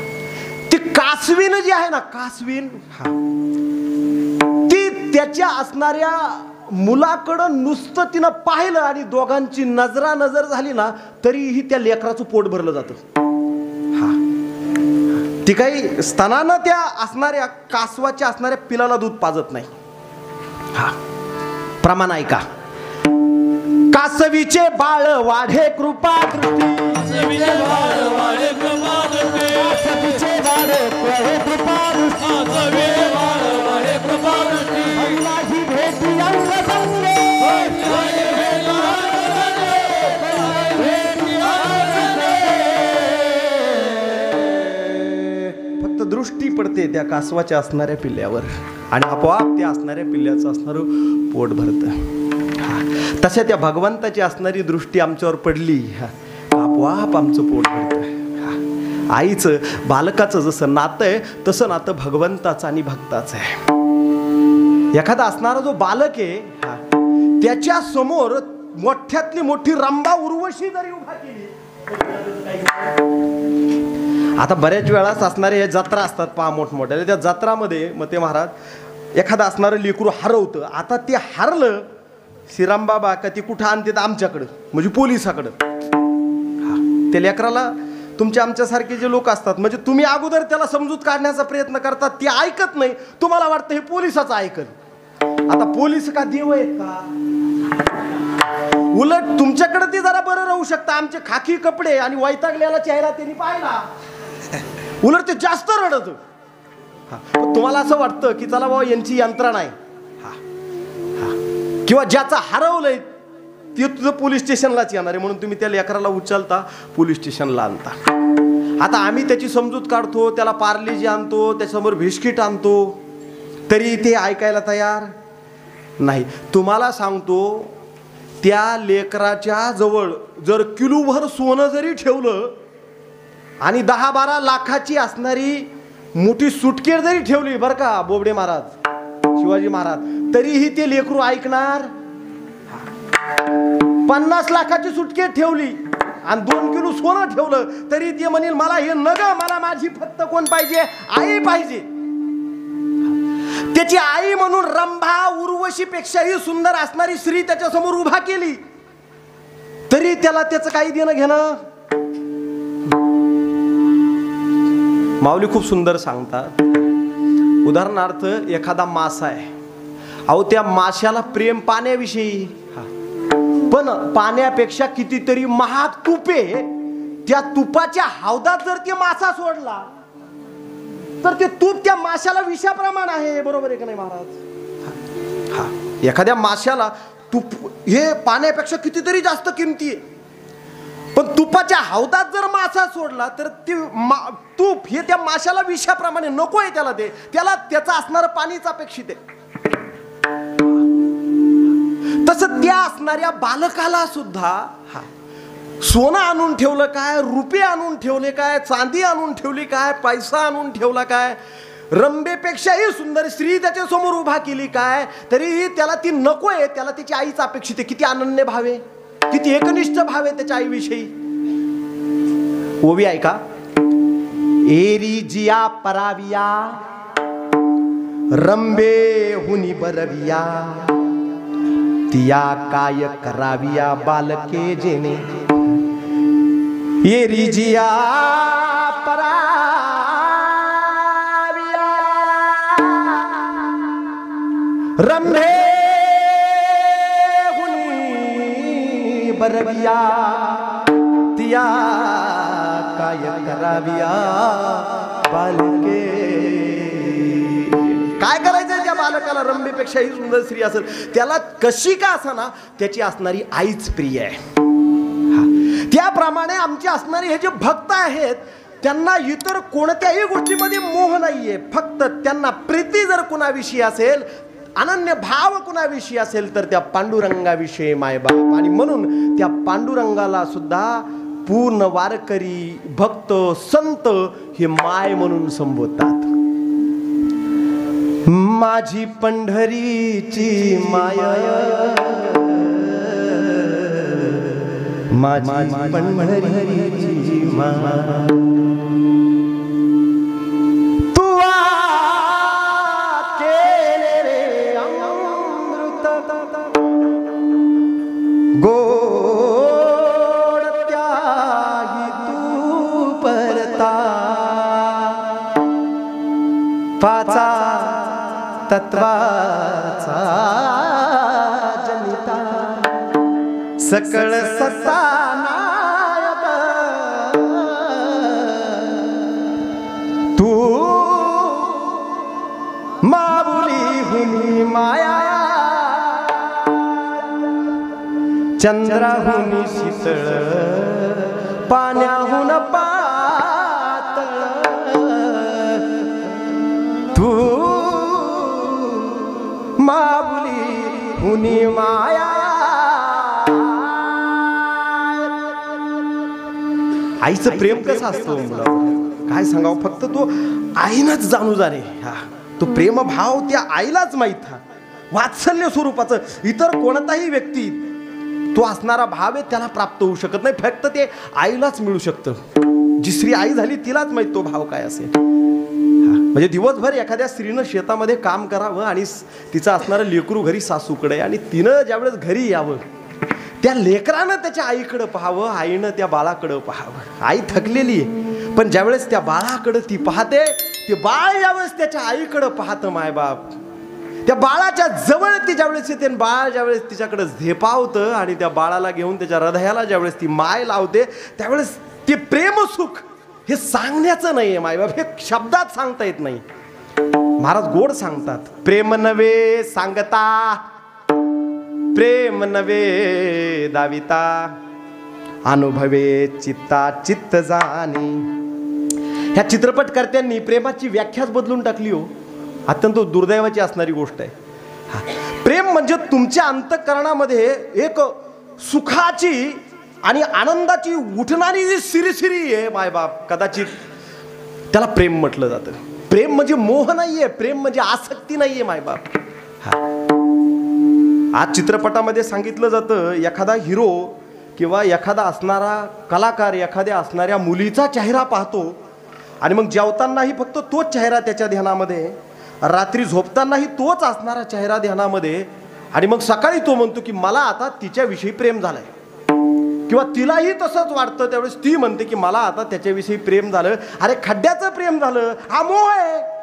ती कासवीन जी आहे ना, कासवीन हा ती त्याच्या असणाऱ्या मुलाकडं नुसतं तिनं पाहिलं आणि दोघांची नजरानजर झाली ना, तरीही त्या लेकराचं पोट भरलं जातं. हा, ती काही स्तनानं त्या असणाऱ्या कासवाच्या असणाऱ्या पिलाला दूध पाजत नाही. हा, प्रमाण ऐका. कासवीचे बाळ वाढे कृपा दृष्टी, कासवीचे बाळ वाढे कृपा दृष्टी, कासवीचे बाळ वाढे कृपा दृष्टी, कासवीचे बाळ वाढे कृपा दृष्टी. माझी भेटी अंग संगे, फक्त दृष्टी पडते त्या कासवाच्या असणाऱ्या पिल्ल्यावर आणि आपोआप त्या असणाऱ्या पिल्ल्याचं असणारं पोट भरतं. तशा त्या भगवंताची असणारी दृष्टी आमच्यावर पडली, आपोआप आमचं पोट भरतं. आईचं बालकाचं जसं नातं आहे तसं नातं भगवंताचं आणि भक्ताचं आहे. एखादा असणारा जो बालक आहे त्याच्या समोर मोठ्यातली मोठी रंभा उर्वशी जरी उभा केली. आता बऱ्याच वेळाच असणारे हे जत्रा असतात पहा मोठमोठ्या, त्या जत्रामध्ये मग ते महाराज एखादा असणारं लेकरू हरवतं. आता ते हरलं श्रीरामबाबा का ती कुठं आणते आमच्याकडं, म्हणजे पोलिसाकडं. त्या लेकराला तुमच्या आमच्यासारखे जे लोक असतात, म्हणजे तुम्ही अगोदर त्याला समजूत काढण्याचा प्रयत्न करतात, ते ऐकत नाही. तुम्हाला वाटतं हे पोलिसाचं ऐकल. आता पोलीस का देव आहेत का? उलट तुमच्याकडे ते जरा बरं राहू शकतं. आमचे खाकी कपडे आणि वैतागलेला चेहरा त्यांनी पाहिला, उलट ते जास्त रडत. तुम्हाला असं वाटतं की चला बाबा यांची यंत्रणा आहे, किंवा ज्याचं हरवलंय ते तुझं पोलीस स्टेशनलाच येणार आहे, म्हणून तुम्ही त्या लेकराला उचलता पोलीस स्टेशनला आणता. आता आम्ही त्याची समजूत काढतो, त्याला पार्लेजी आणतो, त्याच्यासमोर बिस्किट आणतो, तरी ते ऐकायला तयार नाही. तुम्हाला सांगतो त्या लेकराच्या जवळ जर किलोभर सोनं जरी ठेवलं आणि 10-12 लाखाची असणारी मोठी सुटकेट जरी ठेवली बरं का बोबडे महाराज, शिवाजी महाराज, तरीही ते लेकरू ऐकणार 50 लाखाची सुटकेस ठेवली आणि 2 किलो सोनं ठेवलं तरी ते म्हणेल मला हे नग, मला माझी फक्त कोण पाहिजे, आई पाहिजे. त्याची आई म्हणून रंभा उर्वशीपेक्षाही सुंदर असणारी स्त्री त्याच्या समोर उभा केली तरी त्याला त्याचं काही देणं घेणं. माऊली खूप सुंदर सांगतात. उदाहरणार्थ एखादा मासा आहे, अहो त्या माशाला प्रेम पाण्याविषयी, पण पाण्यापेक्षा कितीतरी महाग तूप आहे. त्या तुपाच्या हौदात जर ते मासा सोडला तर ते तूप त्या माशाला विषाप्रमाण आहे. बरोबर आहे का नाही महाराज? एखाद्या माशाला तूप हे पाण्यापेक्षा कितीतरी जास्त किमती आहे, पण तुपाच्या हौदात जर मासा सोडला तर ते तूप हे त्या माशाला विषाप्रमाणे नको आहे. त्याला त्याचं असणारं पाणीच अपेक्षित आहे. तसं त्या असणाऱ्या बालकाला सुद्धा सोनं आणून ठेवलं काय, रुपये आणून ठेवले काय, चांदी आणून ठेवली काय, पैसा आणून ठेवला काय, रंभेपेक्षाही सुंदर स्त्री त्याच्या समोर उभा केली काय, तरीही त्याला ती नको आहे. त्याला त्याची आईच अपेक्षित आहे. किती अनन्य भाव आहे, किती एकनिष्ठ भाव आहे त्याच्या आईविषयी. ओवी ऐका. एरी जिया पराविया रंभे हुनी बरविया, तिया काय कराविया बालके जेने. एरी जिया पराविया रंभे हुनी बरविया, तिया काय कराविया बालके. काय करायचं त्या बालकाला? रंभेपेक्षाही सुंदर स्त्री असेल त्याला कशी का असाना त्याची असणारी आईच प्रिय आहे. त्याप्रमाणे आमचे असणारे हे जे भक्त आहेत त्यांना इतर कोणत्याही गोष्टीमध्ये मोह नाहीये. फक्त त्यांना प्रीती जर कुणाविषयी असेल, अनन्य भाव कुणाविषयी असेल तर त्या पांडुरंगाविषयी मायबाप. आणि म्हणून त्या पांडुरंगाला सुद्धा पूर्ण वारकरी भक्त संत हे माय म्हणून संबोधतात. माझी पंढरीची माया, माझी पंढरीची माया, तू केले रे अमृत गोड त्याही तू परता. पाचा तत्वाचा जनिता, सकळ सत्ता नायक तू माऊली हुनी माया. चंद्राहुनी शीतळ पाण्याहून पातळ तू माऊली हुनी माया. आईचं प्रेम कसं असतं मुलावर काय सांगावं. फक्त तो आईनच जाणू जाणे. तो प्रेम भाव त्या आईलाच माहित. वात्सल्य स्वरूपाचं इतर कोणताही व्यक्ती तो असणारा भाव आहे त्याला प्राप्त होऊ शकत नाही. फक्त ते आईलाच मिळू शकतं. जी स्त्री आई झाली तिलाच माहित तो भाव काय असेल. म्हणजे दिवसभर एखाद्या स्त्रीनं शेतामध्ये काम करावं आणि तिचं असणारं लेकरू घरी सासूकडे, आणि तिनं ज्यावेळेस घरी यावं त्या लेकरानं त्याच्या आईकडं पाहावं, आईनं त्या बाळाकडं पाहावं. आई थकलेली आहे पण ज्यावेळेस त्या बाळाकडं ती पाहते, ते बाळ ज्यावेळेस त्याच्या आईकडं पाहतं मायबाप, त्या बाळाच्या जवळ ती ज्यावेळेस येते, बाळ ज्यावेळेस तिच्याकडे झेपावतं आणि त्या बाळाला घेऊन त्याच्या हृदयाला ज्यावेळेस ती माय लावते त्यावेळेस ते प्रेम सुख हे सांगण्याचं नाहीये मायबाप, हे शब्दात सांगता येत नाही. महाराज गोड सांगतात. प्रेम नवे सांगता, प्रेम नवे दाविता, अनुभवे चित्ता चित्त जाणी. ह्या चित्रपटकर्त्यांनी प्रेमाची व्याख्याच बदलून टाकली हो. अत्यंत दुर्दैवाची असणारी गोष्ट आहे. प्रेम म्हणजे तुमच्या अंतःकरणामध्ये एक सुखाची आणि आनंदाची उठणारी जी सिरसिरी आहे मायबाप, कदाचित त्याला प्रेम म्हटलं जातं. प्रेम म्हणजे मोह नाहीये, प्रेम म्हणजे आसक्ती नाहीये मायबाप. आज चित्रपटामध्ये सांगितलं जातं एखादा हिरो किंवा एखादा असणारा कलाकार एखाद्या असणाऱ्या मुलीचा चेहरा पाहतो आणि मग जेवतानाही फक्त तोच चेहरा त्याच्या ध्यानामध्ये, रात्री झोपतानाही तोच असणारा चेहरा ध्यानामध्ये, आणि मग सकाळी तो म्हणतो की मला आता तिच्याविषयी प्रेम झालंय, किंवा तिलाही तसंच वाटतं त्यावेळेस ती म्हणते की मला आता त्याच्याविषयी प्रेम झालं. अरे खड्ड्याचं प्रेम झालं, हा मोह आहे,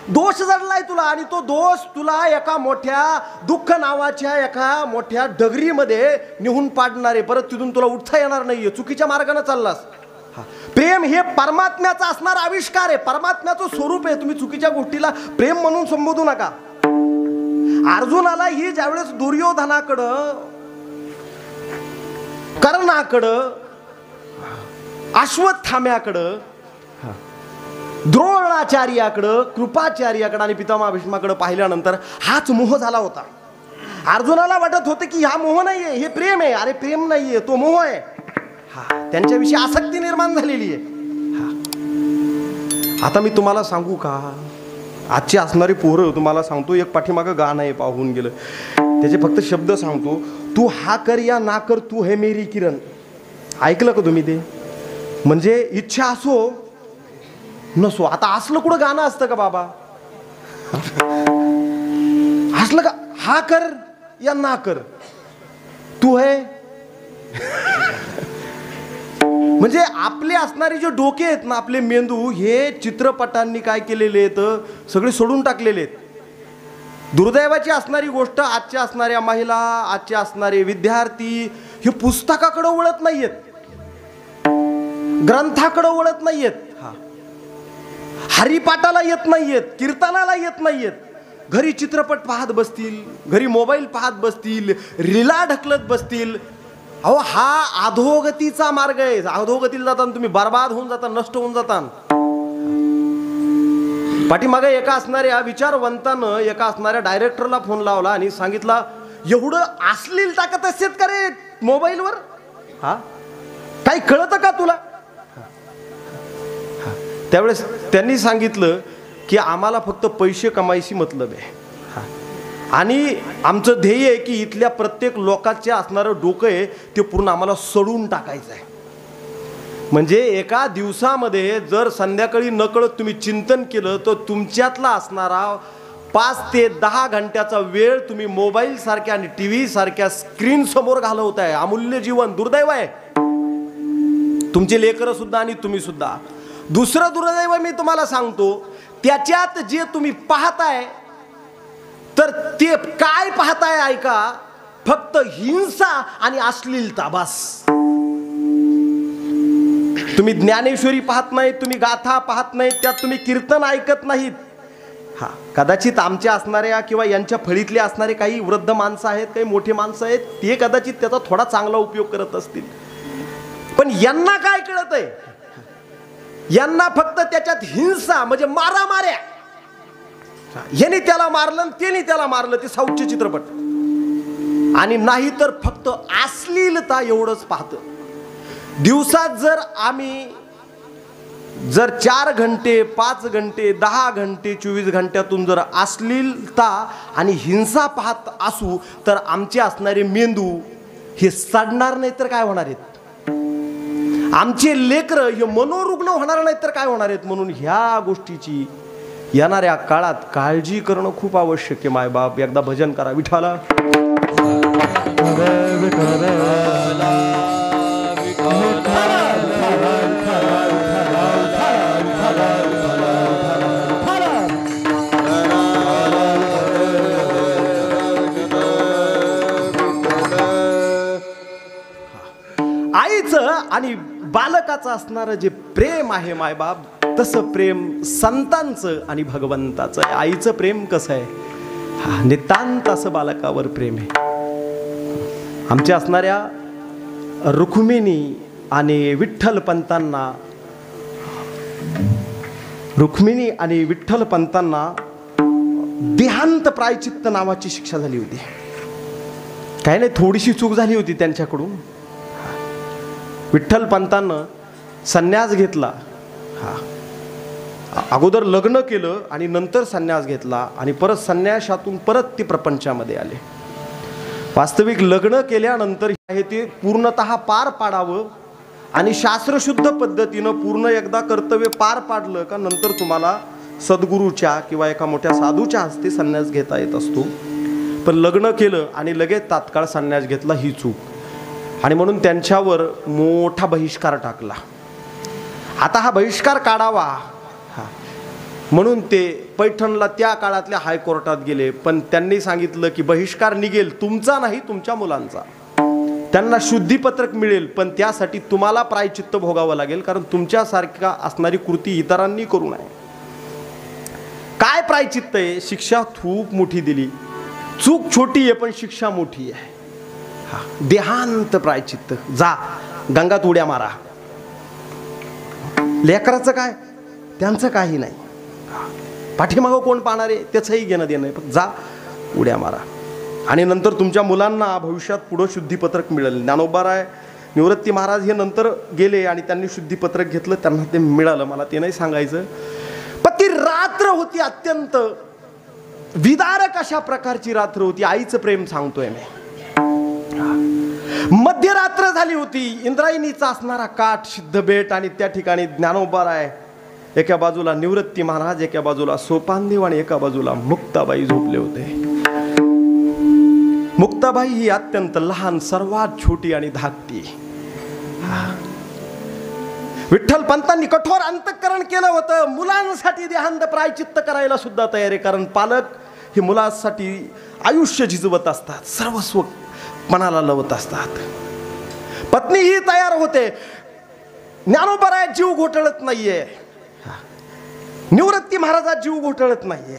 दोष जडलाय तुला, आणि तो दोष तुला एका मोठ्या दुःख नावाच्या एका मोठ्या डगरीमध्ये निहून पाडणारे, परत तिथून तुला उठता येणार नाहीये, चुकीच्या मार्गाने चाललास. प्रेम हे परमात्म्याचा असणारा आविष्कार आहे, परमात्म्याचं स्वरूप आहे. तुम्ही चुकीच्या गोष्टीला प्रेम म्हणून संबोधू नका. अर्जुनाला ही ज्यावेळेस दुर्योधनाकडं, कर्णाकडं, अश्वत्थाम्याकडं, द्रोणाचार्याकडं, कृपाचार्याकडं आणि पितामह भीष्माकडं पाहिल्यानंतर हाच मोह झाला होता. अर्जुनाला वाटत होतं की हा मोह नाहीये, हे प्रेम आहे. अरे प्रेम नाहीये, तो मोह आहे. त्यांच्याविषयी आसक्ती निर्माण झालेली आहे. आता मी तुम्हाला सांगू का, आजची असणारी पोरं तुम्हाला सांगतो, एक पाठीमागं गाणं आहे पाहून गेलं, त्याचे फक्त शब्द सांगतो. तू हा कर या ना कर, तू है मेरी किरण. ऐकलं का तुम्ही ते? म्हणजे इच्छा असो नसो. आता असलं कुठं गाणं असतं का बाबा? असलं का? हा कर या ना कर, तू है. म्हणजे आपले असणारे जे डोके आहेत ना, आपले मेंदू, हे चित्रपटांनी काय केलेले आहेत, सगळे सोडून टाकलेले आहेत. दुर्दैवाची असणारी गोष्ट, आजच्या असणाऱ्या महिला, आजचे असणारे विद्यार्थी हे पुस्तकाकडे वळत नाहीयेत, ग्रंथाकडे वळत नाहीयेत, हरिपाठाला येत नाहीयेत, कीर्तनाला येत नाहीयेत. घरी चित्रपट पाहत बसतील, घरी मोबाईल पाहत बसतील, रीला ढकलत बसतील. अहो हा अधोगतीचा मार्ग आहे. अधोगतीला जाताना तुम्ही बर्बाद होऊन जाता, नष्ट होऊन जाता. पाठीमागे एका असणाऱ्या विचारवंतानं एका असणाऱ्या डायरेक्टरला फोन लावला आणि सांगितला, एवढं अश्लील टाकत असतेत का रे मोबाईलवर? हा, काही कळतं का तुला? त्यावेळेस त्यांनी सांगितलं की आम्हाला फक्त पैसे कमाईशी मतलब आहे, आणि आमचं ध्येय आहे की इथल्या प्रत्येक लोकांचे असणारं डोकं आहे ते पूर्ण आम्हाला सोडून टाकायचं आहे. म्हणजे एका दिवसामध्ये जर संध्याकाळी नकळत तुम्ही चिंतन केलं तर तुमच्यातला असणारा 5 ते 10 घंट्याचा वेळ तुम्ही मोबाईल सारख्या आणि टीव्ही सारख्या स्क्रीन समोर घालवताय. अमूल्य जीवन दुर्दैव आहे, तुमचे लेकरं सुद्धा आणि तुम्ही सुद्धा. दुसरं दुर्दैव मी तुम्हाला सांगतो, त्याच्यात जे तुम्ही पाहताय तर ते काय पाहताय ऐका, फक्त हिंसा आणि अश्लीलता, बस. तुम्ही ज्ञानेश्वरी पाहत नाहीत, तुम्ही गाथा पाहत नाहीत, त्यात तुम्ही कीर्तन ऐकत नाहीत. हा, कदाचित आमच्या असणाऱ्या किंवा यांच्या फळीतले असणारे काही वृद्ध माणसं आहेत, काही मोठे माणसं आहेत, ते कदाचित त्याचा थोडा चांगला उपयोग करत असतील. पण यांना काय कळत आहे? यांना फक्त त्याच्यात हिंसा, म्हणजे मारामाऱ्या, याने त्याला मारलं त्याने त्याला मारलं, ते साऊथचे चित्रपट, आणि नाही तर फक्त अश्लीलता एवढंच पाहतं. दिवसात जर आम्ही 4 घंटे, 5 घंटे, 10 घंटे, 24 घंट्यातून जर अश्लीलता आणि हिंसा पाहत असू तर आमचे असणारे मेंदू हे सडणार नाही तर काय होणार आहेत? आमचे लेकरं हे मनोरुग्ण होणार नाहीत तर काय होणार आहेत? म्हणून ह्या गोष्टीची येणाऱ्या काळात काळजी करणं खूप आवश्यक आहे. मायबाप, एकदा भजन करा विठाला. आईचं आणि बालकाचं असणारं जे प्रेम आहे मायबाप, तसं प्रेम संतांचं आणि भगवंताचं आहे. आईचं प्रेम कसं आहे? नितांत असं बालकावर प्रेम आहे. आमच्या असणाऱ्या रुक्मिणी आणि विठ्ठल पंतांना, देहांत प्रायचित्त नावाची शिक्षा झाली होती. काही नाही, थोडीशी चूक झाली होती त्यांच्याकडून. विठ्ठल पंतांना संन्यास घेतला, अगोदर लग्न केलं आणि नंतर संन्यास घेतला आणि परत संन्यासातून परत ती प्रपंचामध्ये आले. वास्तविक लग्न केल्यानंतर हे ते पूर्णतः पार पाडावं आणि शास्त्रशुद्ध पद्धतीनं पूर्ण एकदा कर्तव्य पार पाडलं का नंतर तुम्हाला सद्गुरूच्या किंवा एका मोठ्या साधूच्या हस्ते संन्यास घेता येत असतो. पण लग्न केलं आणि लगेच तात्काळ संन्यास घेतला ही चूक आणि म्हणून त्यांच्यावर मोठा बहिष्कार टाकला. आता हा बहिष्कार काढावा म्हणून ते पैठणला त्या काळातल्या हायकोर्टात गेले. पण त्यांनी सांगितलं की बहिष्कार निघेल तुमचा नाही तुमच्या मुलांचा. त्यांना शुद्धीपत्रक मिळेल पण त्यासाठी तुम्हाला प्रायचित्त भोगावं लागेल कारण तुमच्यासारखा असणारी कृती इतरांनी करू नये. काय प्रायचित्त आहे? शिक्षा खूप मोठी दिली. चूक छोटी आहे पण शिक्षा मोठी आहे. देहांत प्रायचित्त. जा गंगात उड्या मारा. लेकराचं काय? त्यांचं काही नाही. पाठीमागं कोण पाहणार आहे त्याचंही घेणं देणं आहे. फक्त जा उड्या मारा आणि नंतर तुमच्या मुलांना भविष्यात पुढं शुद्धीपत्रक मिळेल. ज्ञानोबाराय निवृत्ती महाराज हे नंतर गेले आणि त्यांनी शुद्धीपत्रक घेतलं. त्यांना ते मिळालं. मला ते नाही सांगायचं. पण ती रात्र होती अत्यंत विदारक अशा प्रकारची रात्र होती. आईचं प्रेम सांगतोय मी. मध्यरात्र झाली होती. इंद्रायणीचा असणारा काठ सिद्धबेट आणि त्या ठिकाणी ज्ञानोबाराय एका बाजूला निवृत्ती महाराज, एका बाजूला सोपानदेव आणि एका बाजूला मुक्ताबाई झोपले होते. मुक्ताबाई ही अत्यंत लहान, सर्वात छोटी आणि धाकटी. विठ्ठल पंतांनी कठोर अंतःकरण केलं होतं. मुलांसाठी देहांत प्रायचित्त करायला सुद्धा तयार आहे. कारण पालक हे मुलांसाठी आयुष्य झिजवत असतात, सर्वस्व मनाला लवत असतात. पत्नी ही तयार होते. ज्ञानोबाराय जीव घोटाळत नाहीये. निवृत्ती महाराजात जीव घोटाळत नाहीये.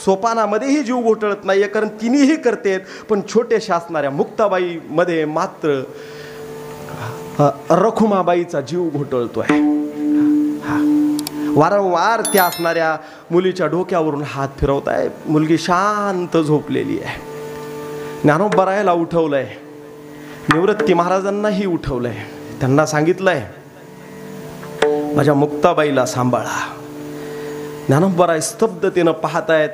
सोपानामध्येही जीव घोटाळत नाहीये कारण तिन्हीही करतेत. पण छोट्याशा असणाऱ्या मुक्ताबाई मध्ये मात्र रखुमाबाईचा जीव घोटाळतोय. वारंवार त्या असणाऱ्या मुलीच्या डोक्यावरून हात फिरवताय. मुलगी शांत झोपलेली आहे. ज्ञानोबारायला उठवलंय. निवृत्ती महाराजांनाही उठवलंय. त्यांना सांगितलंय माझ्या मुक्ताबाईला सांभाळा. ज्ञानोबाराय स्तब्धतेनं पाहतायत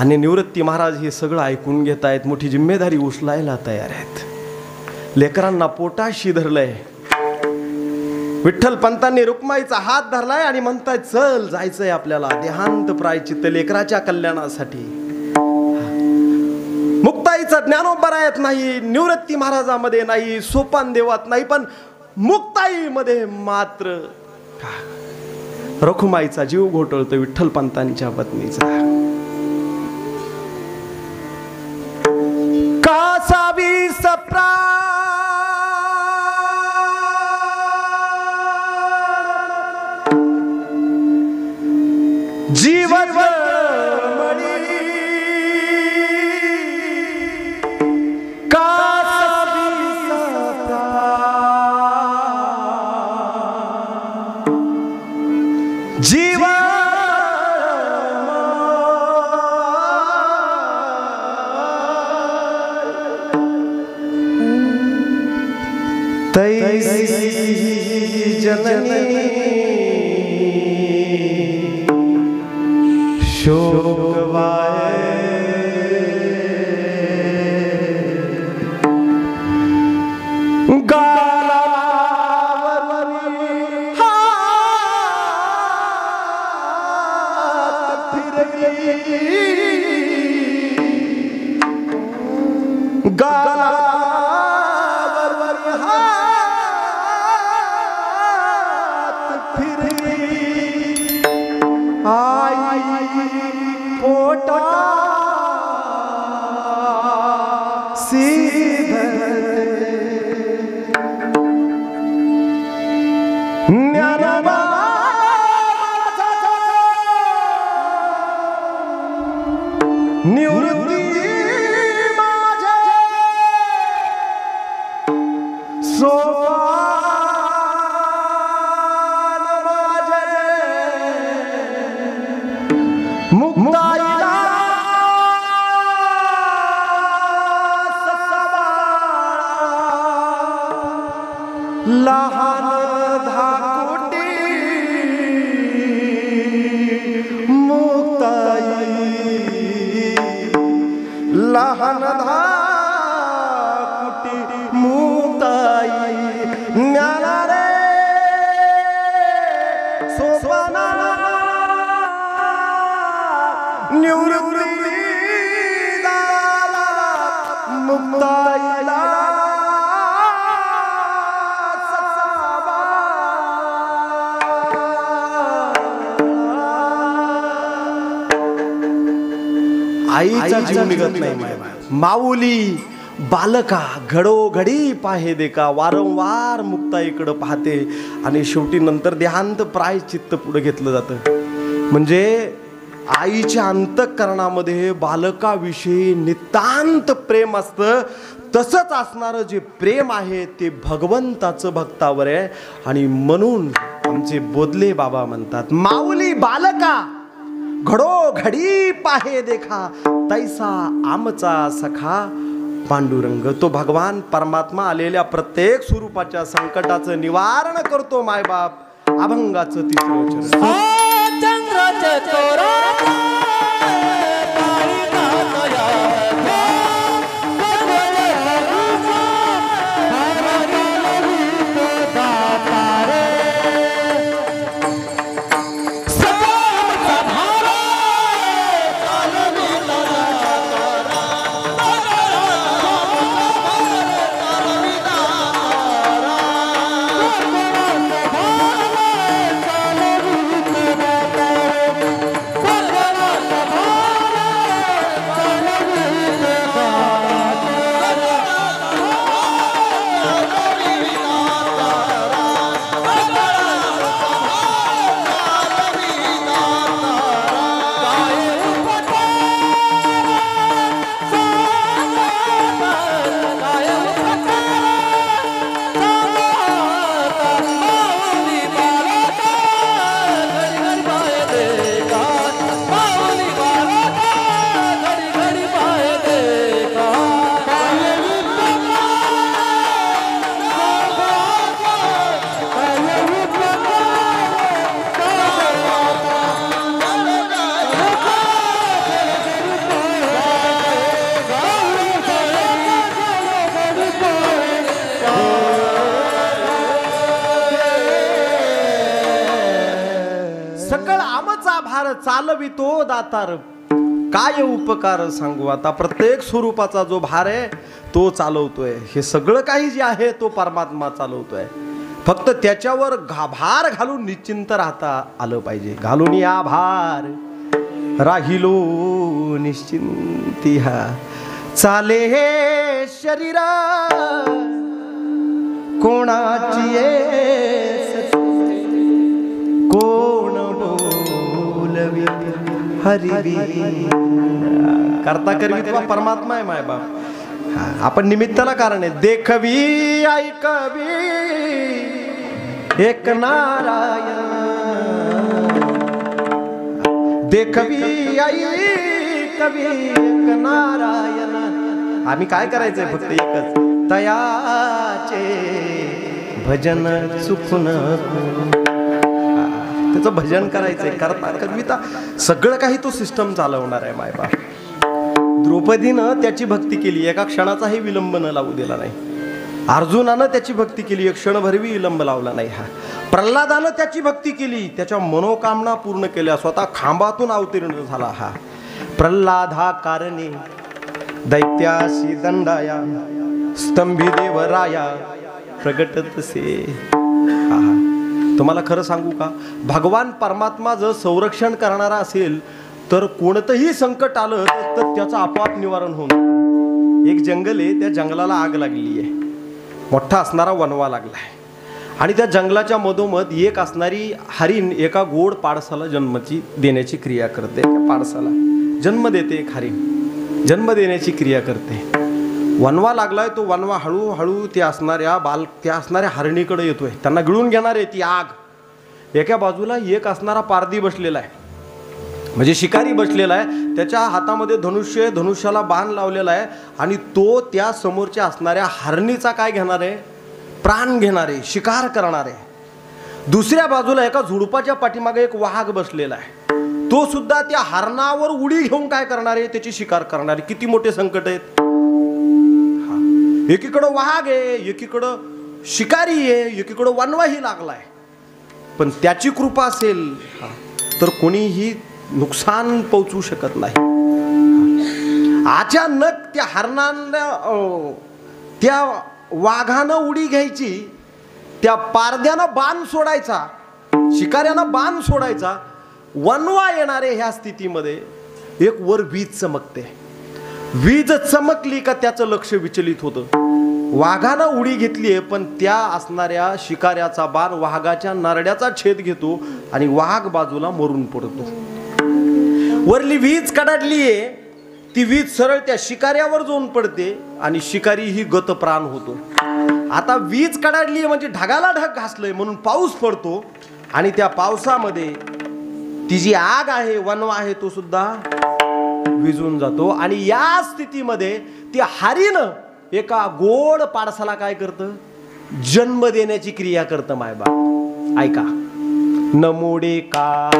आणि निवृत्ती महाराज हे सगळं ऐकून घेत आहेत. मोठी जिम्मेदारी उचलायला तयार आहेत. लेकरांना पोटाशी धरलंय. विठ्ठल पंतांनी रुक्माईचा हात धरलाय आणि म्हणतायत चल जायचंय आपल्याला देहांत प्रायचित्त लेकराच्या कल्याणासाठी. मुक्ताईचा ज्ञानोबारायत नाही, निवृत्ती महाराजामध्ये नाही, सोपान देवात नाही, पण मुक्ताईमध्ये मात्र रखुमाईचा जीव घोटळतो विठ्ठल पंतांच्या पत्नीचा. कासावी सप्रा जीवन जननी शोकवाय लहान धाकुटी आईचा जीव निघत नाही. माऊली बालका घडोघडी पाहे देखा, वारंवार मुक्ताईकडे पाहते आणि शेवटी नंतर देहांत प्रायश्चित्त पुढे घेतलं जातं. म्हणजे आईच्या अंतःकरणामध्ये बालकाविषयी नितांत प्रेम असतं. तसंच असणारं जे प्रेम आहे ते भगवंताचं भक्तावर आहे. आणि म्हणून आमचे बोधले बाबा म्हणतात, माऊली बालका घडोघडी पाहे देखा, तैसा आमचा सखा पांडुरंग. तो भगवान परमात्मा आलेल्या प्रत्येक स्वरूपाच्या संकटाचं निवारण करतो. मायबाप अभंगाचं तिसरं चरण. चालवितो दातार, काय उपकार सांगू आता. प्रत्येक स्वरूपाचा जो भार आहे तो चालवतोय. हे सगळं काही जे आहे तो परमात्मा चालवतोय. फक्त त्याच्यावर भार घालून निश्चिंत राहता आलं पाहिजे. घालून या भार राहिलो निश्चिंती, हा चाले हे शरीर कोणाची कोण बोलवी हरिवी. करता करवी तुला परमात्मा आहे माय बाप. आपण निमित्ताला कारण आहे. देखवी ऐकवी एक नारायण, देखवी ऐकवी एक नारायण. आम्ही काय करायचंय फक्त एकच, तयाचे भजन चुकून त्याचं भजन करायचंय. करता कविता सगळं काही तो सिस्टम चालवणार आहे माय बाप. द्रौपदीनं त्याची भक्ती केली, एका क्षणाचाही विलंब न लावू दिला नाही. अर्जुनानं त्याची भक्ती केली, एक क्षणभरही विलंब लावला नाही. हा प्रल्हादानं त्याची भक्ती केली, त्याच्या मनोकामना पूर्ण केल्या, स्वतः खांबातून अवतीर्ण झाला. हा प्रल्हाद हा कारणे दैत्याशी दंडाया स्तंभी देवराया प्रगटतसे. तुम्हाला खरं सांगू का, भगवान परमात्मा जर संरक्षण करणारा असेल तर कोणतंही संकट आलं तर त्याचं आपोआप निवारण होऊन. एक जंगल आहे, त्या जंगलाला आग लागली आहे, मोठा असणारा वनवा लागला आहे आणि त्या जंगलाच्या मधोमध एक असणारी हरिण एका गोड पाडसाला जन्माची देण्याची क्रिया करते. पाडसाला जन्म देते, एक हरिण जन्म देण्याची क्रिया करते. वनवा लागलाय, तो वनवा हळूहळू त्या असणाऱ्या हरणीकडे येतोय, त्यांना गिळून घेणार आहे ती आग. एका बाजूला एक असणारा पारधी बसलेला आहे, म्हणजे शिकारी बसलेला आहे, त्याच्या हातामध्ये धनुष्य, धनुष्याला बाण लावलेला आहे आणि तो त्या समोरच्या असणाऱ्या हरणीचा काय घेणार आहे, प्राण घेणार आहे, शिकार करणार आहे. दुसऱ्या बाजूला एका झुडपाच्या पाठीमागे एक वाघ बसलेला आहे, तो सुद्धा त्या हरणावर उडी घेऊन काय करणार आहे, त्याची शिकार करणार आहे. किती मोठे संकट आहेत. एकीकडं वाघ आहे, एकीकडं शिकारी आहे, एकीकडं वनवाही लागलाय. पण त्याची कृपा असेल तर कोणीही नुकसान पोहोचू शकत नाही. अचानक त्या हरणानं, त्या वाघानं उडी घ्यायची, त्या पारद्यानं बाण सोडायचा, शिकाऱ्यानं बाण सोडायचा, वनवा येणारे ह्या स्थितीमध्ये एक वर वीज चमकते. वीज चमकली का त्याचं लक्ष विचलित होतं. वाघानं उडी घेतलीये पण त्या असणाऱ्या शिकाऱ्याचा बाण वाघाच्या नरड्याचा छेद घेतो आणि वाघ बाजूला मरून पडतो. वरली वीज कडाडलीये, ती वीज सरळ त्या शिकाऱ्यावर जाऊन पडते आणि शिकारी ही गतप्राण होतो. आता वीज कडाडली म्हणजे ढगाला ढग घासलंय म्हणून पाऊस पडतो आणि त्या पावसामध्ये ती जी आग आहे, वनवा आहे, तो सुद्धा विझून जातो. आणि या स्थितीमध्ये ती हरीण एका गोड पाडसाला काय करतं, जन्म देण्याची क्रिया करतं. मायबाप ऐका, नमोडे का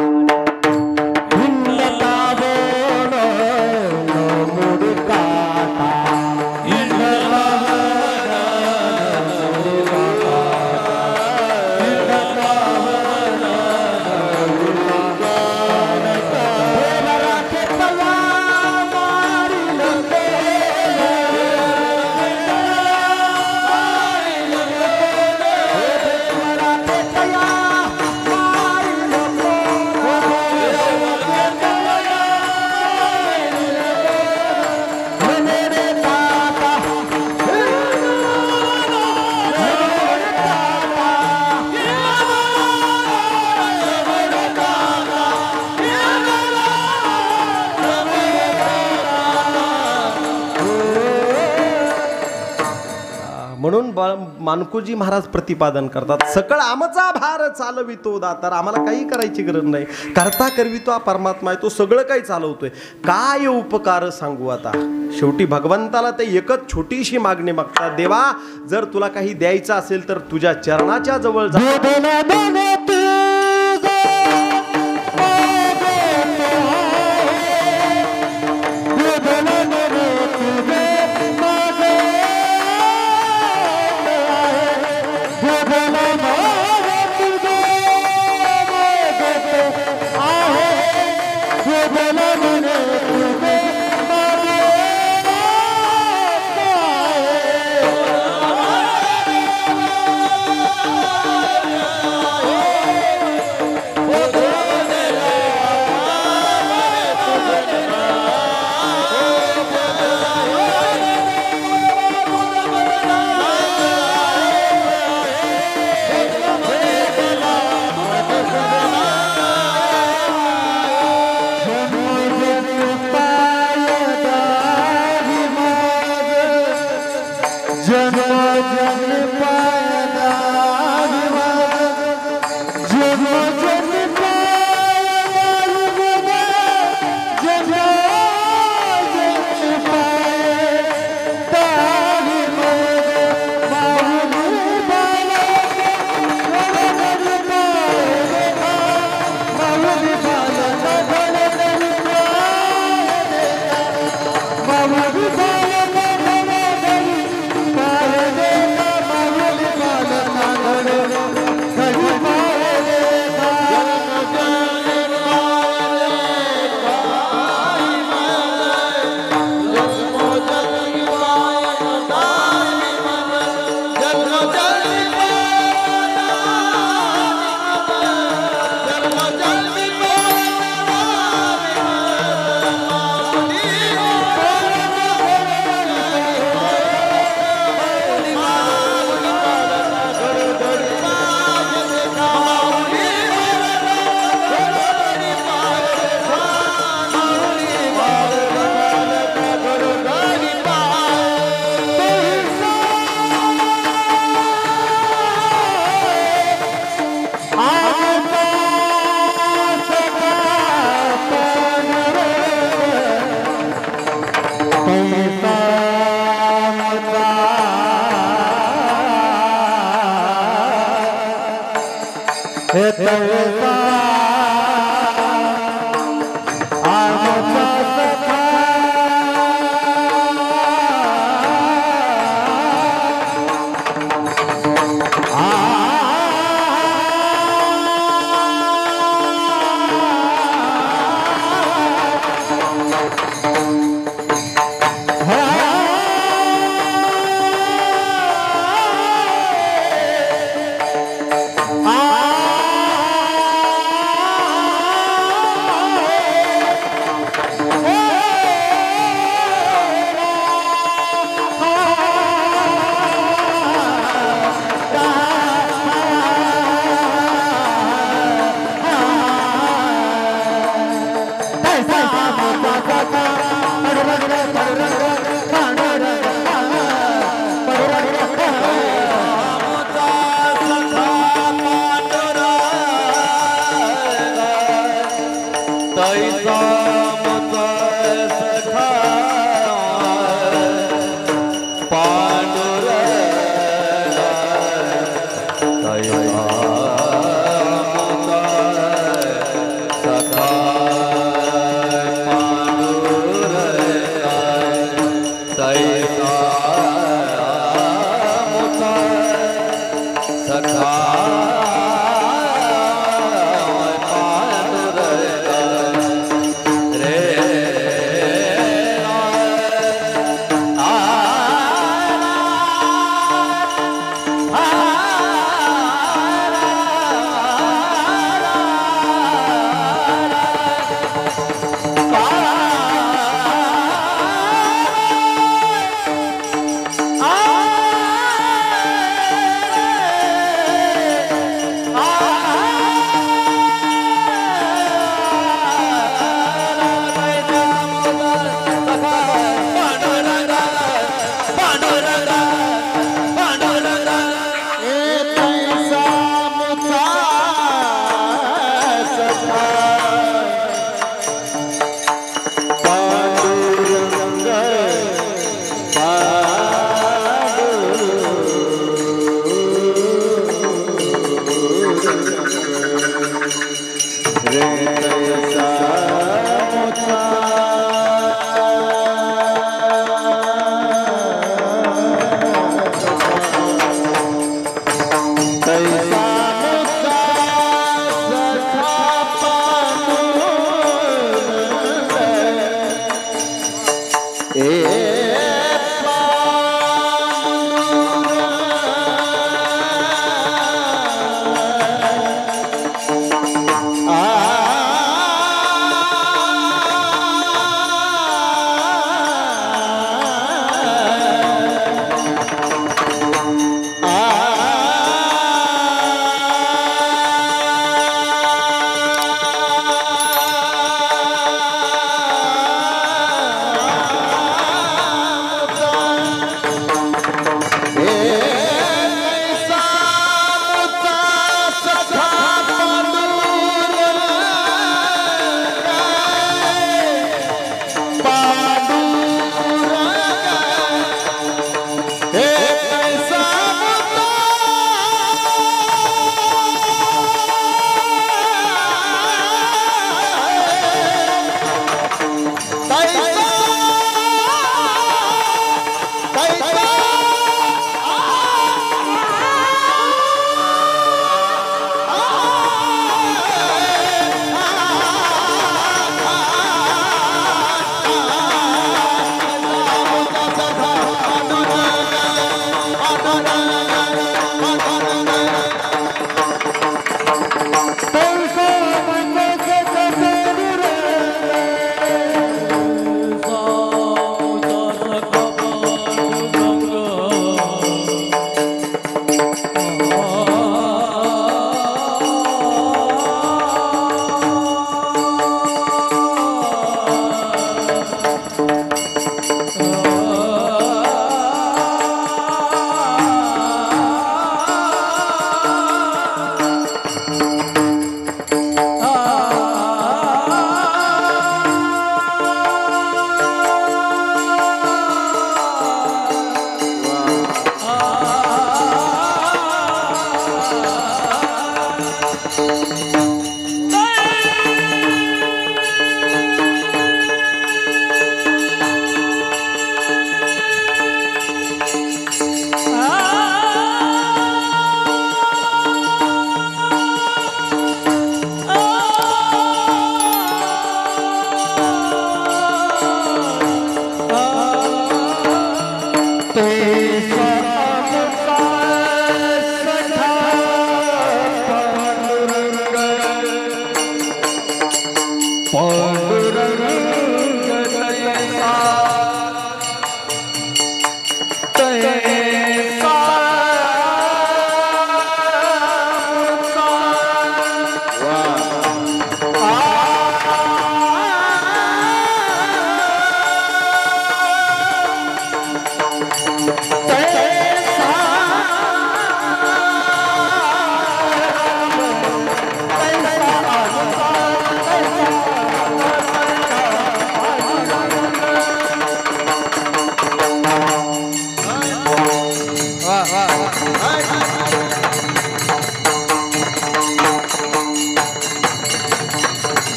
म्हणून मानकोजी महाराज प्रतिपादन करतात, सकळ आमचा भार चालवितो दातार. आम्हाला काही करायची गरज नाही, करता करवितो परमात्मा आहे, तो सगळं काही चालवतोय. काय उपकार सांगू आता. शेवटी भगवंताला ते एकच छोटीशी मागणी मागतात, देवा जर तुला काही द्यायचं असेल तर तुझ्या चरणाच्या जवळ जा.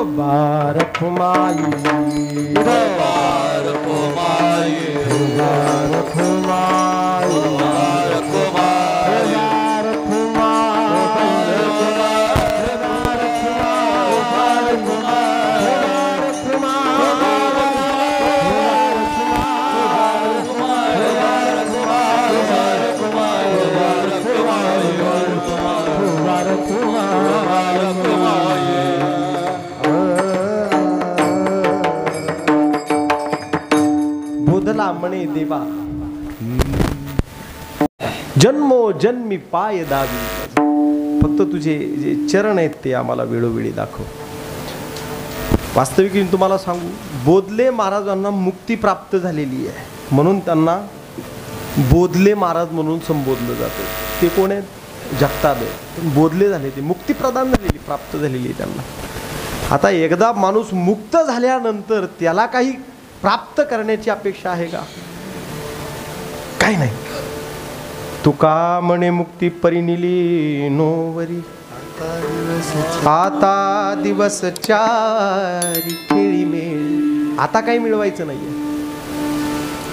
बारक माई बारक माई बारक माई बारक माई बोधला म्हणे देवा जन्मो जन्मी पाय दावी, फक्त तुझे जे चरण आहेत ते आम्हाला वेळोवेळी दाखव. वास्तविक तुम्हाला सांगू, बोधले महाराजांना मुक्ती प्राप्त झालेली आहे म्हणून त्यांना बोधले महाराज म्हणून संबोधलं जातं. ते कोण आहेत? जगताप आहे. बोधले झाले, ते मुक्ती प्रदान झालेली, प्राप्त झालेली आहे त्यांना. आता एकदा माणूस मुक्त झाल्यानंतर त्याला काही प्राप्त करण्याची अपेक्षा आहे का? काही नाही. तुका म्हणे मुक्ती परिनिली नोवरी, आता दिवस चारी खेळी मिळ. आता काही मिळवायचं नाहीये,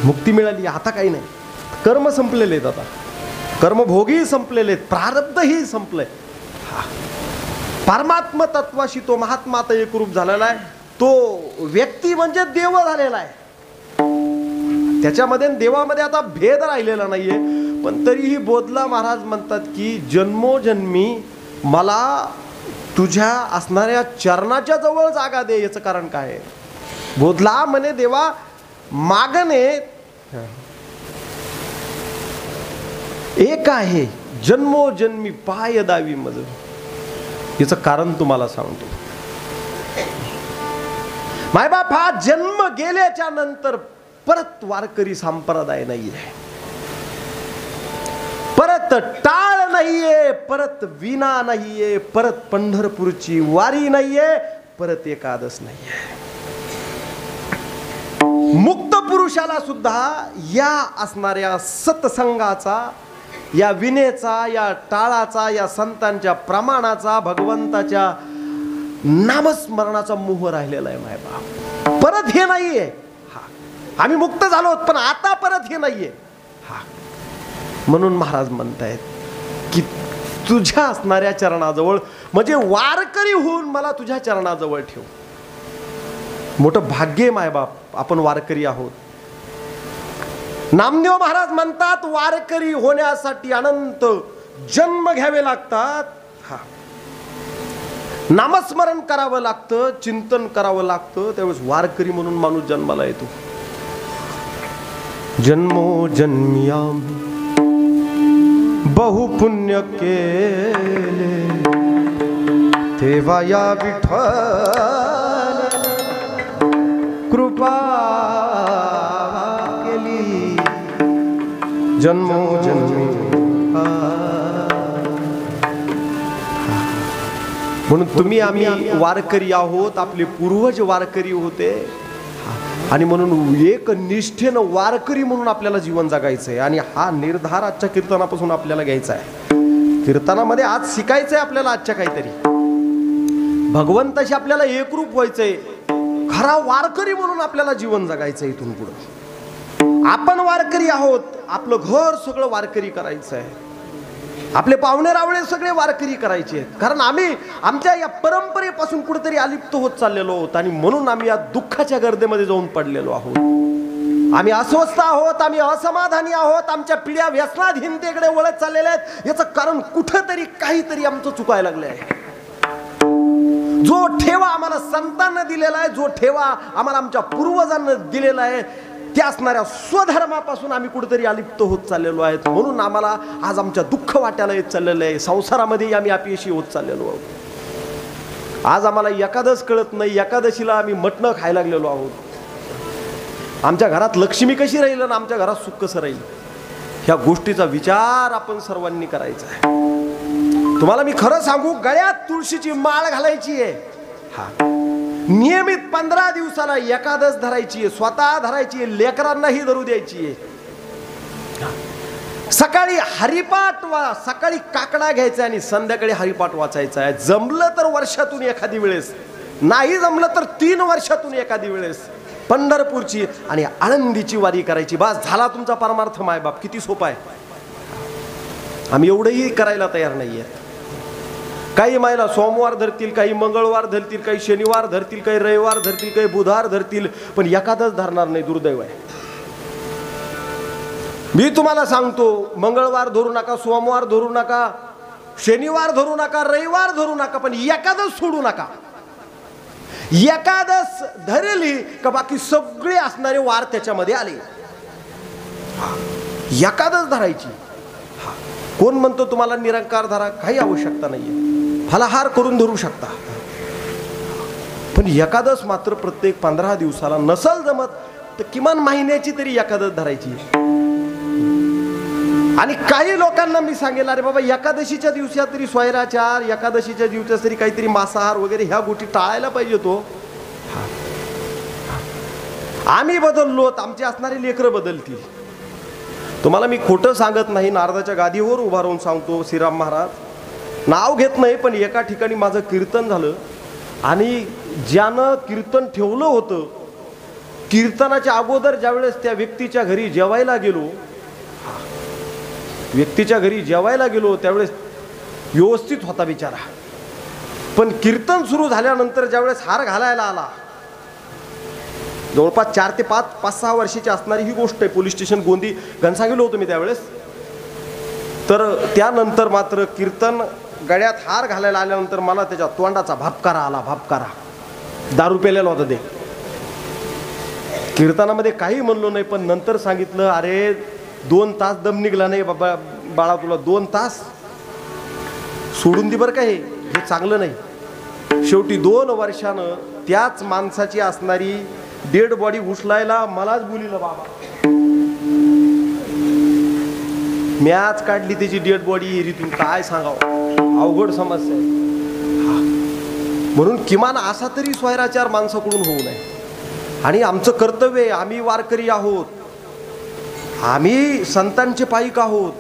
मुक्ती मिळाली, आता काही नाही. कर्म संपलेले आहेत, आता कर्मभोगी संपलेले आहेत, प्रारब्धही संपलंय. परमात्म तत्वाशी तो महात्मा आता एकरूप झालेला आहे. तो व्यक्ती म्हणजे देव झालेला आहे. त्याच्यामध्ये देवामध्ये आता भेद राहिलेला नाहीये. पण तरीही बोधला महाराज म्हणतात की जन्मोजन्मी मला तुझ्या असणाऱ्या चरणाच्या जवळ जागा दे. याचं कारण काय आहे? बोधला म्हणे देवा मागणे एक आहे, जन्मोजन्मी पाय दावी मज. याचं कारण तुम्हाला सांगतो. मायबाप हा जन्म गेल्याच्या नंतर परत वारकरी संप्रदाय नाहीये, परत टाळ नाहीये, परत विना नाहीये, परत पंढरपूरची वारी नाहीये, परत एकादश नाहीये. मुक्त पुरुषाला सुद्धा या असणाऱ्या सत्संगाचा, या विनेचा, या टाळाचा, या संतांच्या प्रमाणाचा, भगवंताच्या नामस्मरणाचा मोह राहिलेला आहे. मायबाप परत हे नाहीये. आम्ही मुक्त झालो पण आता परत हे नाहीये. म्हणून महाराज म्हणतायत की तुझ्या असणाऱ्या चरणाजवळ, म्हणजे वारकरी होऊन मला तुझ्या चरणाजवळ ठेव. मोठं भाग्य मायबाप आपण वारकरी आहोत. नामदेव महाराज म्हणतात वारकरी होण्यासाठी अनंत जन्म घ्यावे लागतात. नामस्मरण करावं लागतं, चिंतन करावं लागतं, त्यावेळेस वारकरी म्हणून माणूस जन्माला येतो. जन्मो जन्मियाम बहु पुण्य केले, तेव्हा या विठ्ठल कृपा केली. जन्मो जन्मी म्हणून तुम्ही आम्ही वारकरी आहोत. आपले पूर्वज वारकरी होते आणि म्हणून एक निष्ठेनं वारकरी म्हणून आपल्याला जीवन जगायचंय. आणि हा निर्धार आजच्या कीर्तनापासून आपल्याला घ्यायचा आहे. कीर्तनामध्ये आज शिकायचंय आपल्याला आजच्या काहीतरी. भगवंताशी आपल्याला एकरूप व्हायचंय. खरा वारकरी म्हणून आपल्याला जीवन जगायचंय. इथून पुढे आपण वारकरी आहोत. आपलं घर सगळं वारकरी करायचं आहे. आपले पाहुणे रावळे सगळे वारकरी करायचे आहेत. कारण आम्ही आमच्या या परंपरेपासून कुठेतरी अलिप्त होत चाललेलो आहोत आणि म्हणून आम्ही या दुःखाच्या गर्दीमध्ये जाऊन पडलेलो आहोत. आम्ही अस्वस्थ आहोत, आम्ही असमाधानी आहोत, आमच्या पिढ्या व्यसनाधीनतेकडे वळत चाललेल्या आहेत. याचं कारण कुठेतरी काहीतरी आमचं चुकायला लागलं आहे. जो ठेवा आम्हाला संतांना दिलेला आहे, जो ठेवा आम्हाला आमच्या पूर्वजांना दिलेला आहे, त्या असणाऱ्या स्वधर्मापासून आम्ही कुठेतरी अलिप्त होत चाललेलो आहेत. म्हणून आम्हाला आज आमच्या दुःख वाट्याला येत चाललेलं आहे. संसारामध्ये आम्ही अपयशी होत चाललेलो आहोत. आज आम्हाला एकादश कळत नाही. एकादशीला आम्ही मटणं खायला लागलेलो आहोत. आमच्या घरात लक्ष्मी कशी राहील आणि आमच्या घरात सुख कसं राहील, ह्या गोष्टीचा विचार आपण सर्वांनी करायचा आहे. तुम्हाला मी खरं सांगू, गळ्यात तुळशीची माळ घालायची आहे. नियमित 15 दिवसाला एकादश धरायची आहे. स्वतः धरायची आहे, लेकरांनाही धरू द्यायची आहे. सकाळी हरिपाठ सकाळी काकडा घ्यायचा आणि संध्याकाळी हरिपाठ वाचायचा आहे. जमलं तर वर्षातून एखादी वेळेस नाही जमलं तर 3 वर्षातून एखादी वेळेस पंढरपूरची आणि आळंदीची वारी करायची. बस झाला तुमचा परमार्थ मायबाप. किती सोपा आहे. आम्ही एवढंही करायला तयार नाहीये. काही मायला सोमवार धरतील, काही मंगळवार धरतील, काही शनिवार धरतील, काही रविवार धरतील, काही बुधवार धरतील, पण एखादच धरणार नाही. दुर्दैव आहे. मी तुम्हाला सांगतो, मंगळवार धरू नका, सोमवार धरू नका, शनिवार धरू नका, रविवार धरू नका, पण एकादश सोडू नका. एकादश धरली का बाकी सगळे असणारे वार त्याच्यामध्ये आले. एकादश धरायची. कोण म्हणतो तुम्हाला निरंकार धरा? काही आवश्यकता नाहीये. फलाहार करून धरू शकता, पण एकादश मात्र प्रत्येक 15 दिवसाला नसल जमत तर किमान महिन्याची तरी एकादश धरायची. आणि काही लोकांना मी सांगेल, अरे बाबा एकादशीच्या दिवसात तरी स्वैराचार, एकादशीच्या दिवसात तरी काहीतरी मांसाहार वगैरे ह्या गोष्टी टाळायला पाहिजे. तो आम्ही बदललो, आमची असणारी लेकरं बदलतील. तुम्हाला मी खोटं सांगत नाही, नारदाच्या गादीवर उभा राहून सांगतो. श्रीराम महाराज नाव घेत नाही, पण एका ठिकाणी माझं कीर्तन झालं आणि ज्यानं कीर्तन ठेवलं होतं, कीर्तनाच्या अगोदर ज्यावेळेस त्या व्यक्तीच्या घरी जेवायला गेलो त्यावेळेस व्यवस्थित होता बिचारा. पण कीर्तन सुरू झाल्यानंतर ज्यावेळेस हार घालायला आला, जवळपास 4 ते 5-6 वर्षाची असणारी ही गोष्ट आहे. पोलीस स्टेशन गोंदी घनसा गेलो होतो मी त्यावेळेस. तर त्यानंतर मात्र कीर्तन गळ्यात हार घालायला आल्यानंतर मला त्याच्या तोंडाचा भापकारा आला. भापकारा. दारू पेलेला होता ते. कीर्तनामध्ये काही म्हणलो नाही, पण नंतर सांगितलं, अरे 2 तास दम निघला नाही बाबा, बाळा तुला 2 तास सोडून दे बरं का, हे चांगलं नाही. शेवटी 2 वर्षानं त्याच माणसाची असणारी डेड बॉडी उचलायला मलाच बोलिलं बाबा. मी आज काढली त्याची डेड बॉडी एरीतून. काय सांगावं, अवघड समस्या आहे. म्हणून किमान असा तरी स्वैराचार माणसाकडून होऊ नये. आणि आमचं कर्तव्य आहे, आम्ही वारकरी आहोत, आम्ही संतांचे पाईक आहोत,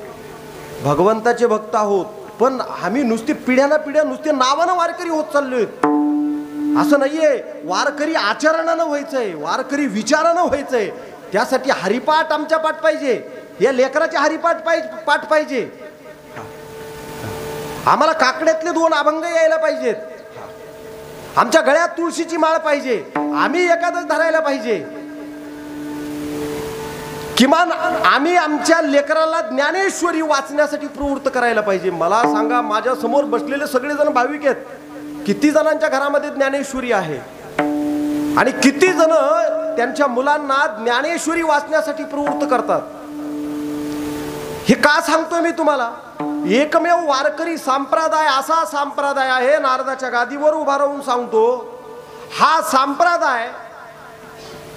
भगवंताचे भक्त आहोत, पण आम्ही नुसते पिढ्याना पिढ्या नुसते नावानं वारकरी होत चाललोय असं नाहीये. वारकरी आचरणानं व्हायचंय, वारकरी विचारानं व्हायचंय. त्यासाठी हरिपाठ आमच्या पाठ पाहिजे, या लेकराचे हरिपाठ पाठ पाहिजे. आम्हाला काकड्यातले 2 अभंग यायला पाहिजेत. आमच्या गळ्यात तुळशीची माळ पाहिजे. आम्ही एकादश धरायला पाहिजे. किमान आम्ही आमच्या लेकराला ज्ञानेश्वरी वाचण्यासाठी प्रवृत्त करायला पाहिजे. मला सांगा, माझ्या समोर बसलेले सगळेजण भाविक आहेत. किती जणांच्या घरामध्ये ज्ञानेश्वरी आहे आणि किती जण त्यांच्या मुलांना ज्ञानेश्वरी वाचण्यासाठी प्रवृत्त करतात. हे का सांगतोय मी तुम्हाला? एकमेव वारकरी संप्रदाय असा संप्रदाय आहे, नारदाच्या गादीवर उभा राहून सांगतो, हा संप्रदाय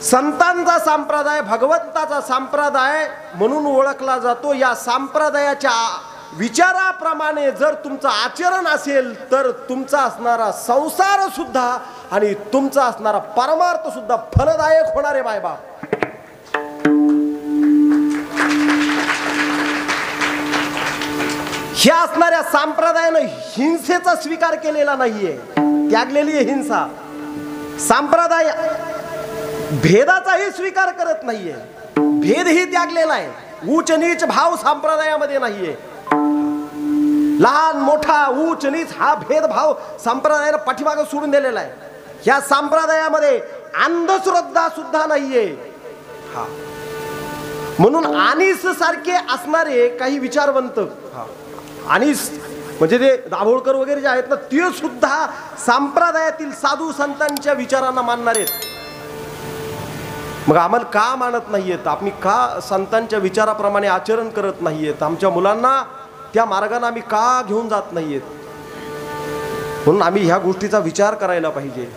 संतांचा संप्रदाय, भगवंताचा संप्रदाय म्हणून ओळखला जातो. या संप्रदायाच्या विचाराप्रमाणे जर तुमचं आचरण असेल तर तुमचा असणारा संसार सुद्धा आणि तुमचा असणारा परमार्थ सुद्धा फलदायक होणार आहे मायबाप. ह्या असणाऱ्या संप्रदायानं हिंसेचा स्वीकार केलेला नाहीये, त्यागलेली आहे हिंसा. संप्रदाय भेदाचाही स्वीकार करत नाहीये, भेदही त्यागलेला आहे. उच्च नीच भाव संप्रदायामध्ये नाहीये. लहान मोठा उच्च नीच हा भेदभाव संप्रदायाने पाठीमागे सोडून दिलेला आहे. या संप्रदायामध्ये अंधश्रद्धा सुद्धा नाहीये. म्हणून अनिस सारखे असणारे काही विचारवंत, अनिस म्हणजे ते दाभोळकर वगैरे जे आहेत ना, ते सुद्धा संप्रदायातील साधू संतांच्या विचारांना मानणारे आहेत. मग आम्हाला का मानत नाहीयेत? आम्ही का संतांच्या विचाराप्रमाणे आचरण करत नाहीयेत? आमच्या मुलांना त्या मार्गाने आम्ही का घेऊन जात नाहीयेत? म्हणून आम्ही ह्या गोष्टीचा विचार करायला पाहिजे.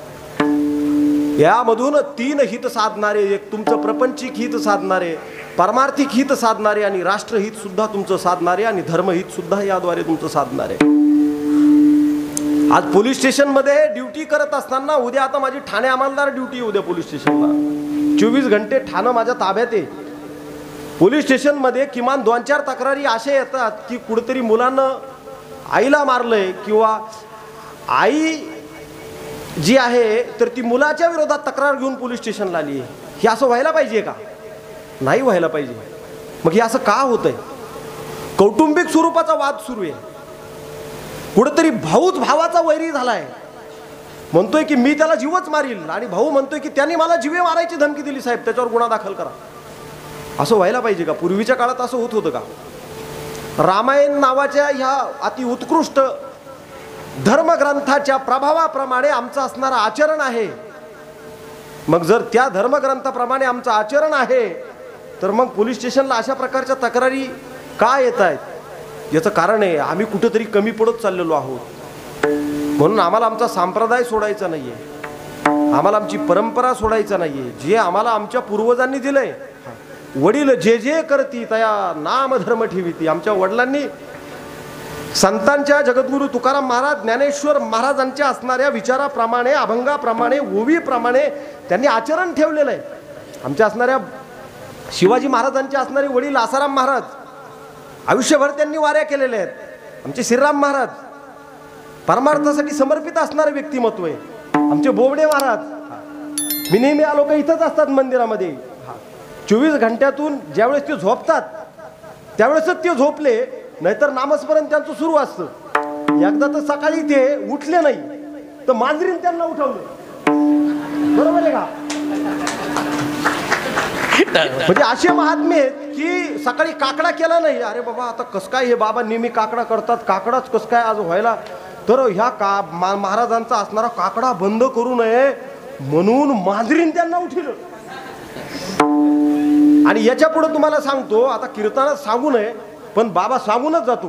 यामधून 3 हित साधणारे, एक तुमचं प्रपंचिक हित साधणारे, परमार्थिक हित साधणारे आणि राष्ट्रहित सुद्धा तुमचं साधणारे आणि धर्महित सुद्धा याद्वारे तुमचं साधणारे. आज पोलीस स्टेशन मध्ये ड्युटी करत असताना, उद्या आता माझी ठाणे अंमलदार ड्युटी, उद्या पोलीस स्टेशनला 24 घंटे ठाणं माझ्या ताब्यात आहे. पोलीस स्टेशन मध्ये किमान 2-4 तक्रारी अशा येतात की कुठेतरी मुलानं आईला मारलंय किंवा आई जी आहे तर ती मुलाच्या विरोधात तक्रार घेऊन पोलीस स्टेशनला आली आहे. हे असं व्हायला पाहिजे का? नाही व्हायला पाहिजे. मग हे असं का होतंय? कौटुंबिक स्वरूपाचा वाद सुरू आहे. कुठेतरी भाऊच भावाचा वैरी झालाय. म्हणतोय की मी त्याला जीवच मारील आणि भाऊ म्हणतोय की त्यांनी मला जीवे मारायची धमकी दिली साहेब, त्याच्यावर गुन्हा दाखल करा. असं व्हायला पाहिजे का? पूर्वीच्या काळात असं होत होतं का? रामायण नावाच्या ह्या अति उत्कृष्ट धर्मग्रंथाच्या प्रभावाप्रमाणे आमचं असणारं आचरण आहे. मग जर त्या धर्मग्रंथाप्रमाणे आमचं आचरण आहे तर मग पोलीस स्टेशनला अशा प्रकारच्या तक्रारी का येत आहेत? याचं कारण आहे आम्ही कुठेतरी कमी पडत चाललेलो आहोत. म्हणून आम्हाला आमचा संप्रदाय सोडायचा नाहीये, आम्हाला आमची परंपरा सोडायचा नाहीये. जे आम्हाला आमच्या पूर्वजांनी दिलंय, वडील जे जे करती तया नाम धर्म ठेविती. आमच्या वडिलांनी संतांच्या जगद्गुरु तुकाराम महाराज, ज्ञानेश्वर महाराजांच्या असणाऱ्या विचाराप्रमाणे, अभंगाप्रमाणे, ओवीप्रमाणे त्यांनी आचरण ठेवलेलं आहे. आमच्या असणाऱ्या शिवाजी महाराजांचे असणारे वडील आसाराम महाराज आयुष्यभर त्यांनी वाऱ्या केलेल्या आहेत. आमचे श्रीराम महाराज परमार्थासाठी समर्पित असणारे व्यक्तिमत्व आहे. आमचे बोबडे महाराज, मी नेहमी आलो का इथंच असतात मंदिरामध्ये. 24 घंट्यातून ज्यावेळेस ते झोपतात त्यावेळेसच ते झोपले, नाहीतर नामस्मरण त्यांचं सुरू असतं. एकदा तर सकाळी ते उठले नाही तर मांजरीन त्यांना उठवलं. बरोबर आहे का? म्हणजे असे महात्मे आहेत की सकाळी काकडा केला नाही, अरे बाबा आता कस काय हे बाबा नेहमी काकडा करतात, काकडाच कस काय आज व्हायला, तर ह्या महाराजांचा असणारा काकडा बंद करू नये म्हणून मांजरीन त्यांना उठवलं. आणि याच्या पुढे तुम्हाला सांगतो, आता कीर्तनात सांगू नये पण बाबा सांगूनच जातो.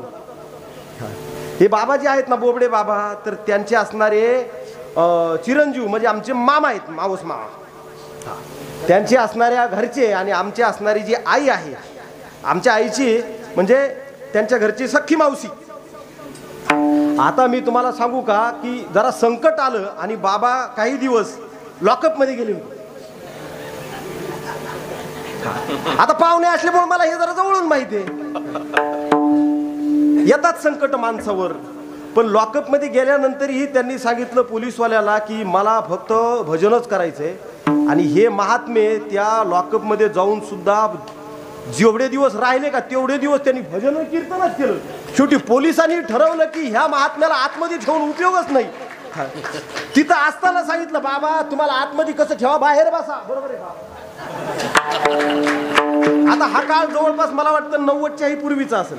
हे बाबा जे आहेत ना बोबडे बाबा, तर त्यांचे असणारे चिरंजीव म्हणजे आमचे मामा आहेत, मावस मामा, त्यांचे असणाऱ्या घरचे आणि आमची असणारी जी आई आहे, आमच्या आईची म्हणजे त्यांच्या घरची सख्खी मावशी. आता मी तुम्हाला सांगू का की जरा संकट आलं आणि बाबा काही दिवस लॉकअप मध्ये गेले होते. आता पाहुणे असल्यामुळे मला हे जरा जवळून माहिती आहे. येतात संकट माणसावर, पण लॉकअप मध्ये गेल्यानंतरही त्यांनी सांगितलं पोलीसवाल्याला की मला फक्त भजनच करायचंय. आणि हे महात्मे त्या लॉकअप मध्ये जाऊन सुद्धा जेवढे दिवस राहिले का तेवढे दिवस त्यांनी भजन कीर्तनच केलं. शेवटी पोलिसांनी ठरवलं की ह्या महात्म्याला आतमध्ये ठेवून उपयोगच नाही. तिथं असताना सांगितलं बाबा तुम्हाला आतमध्ये कसं ठेवा, बाहेर बसा. बरोबर आहे का? आता हा काळ जवळपास मला वाटतं 90च्याही पूर्वीचा असेल.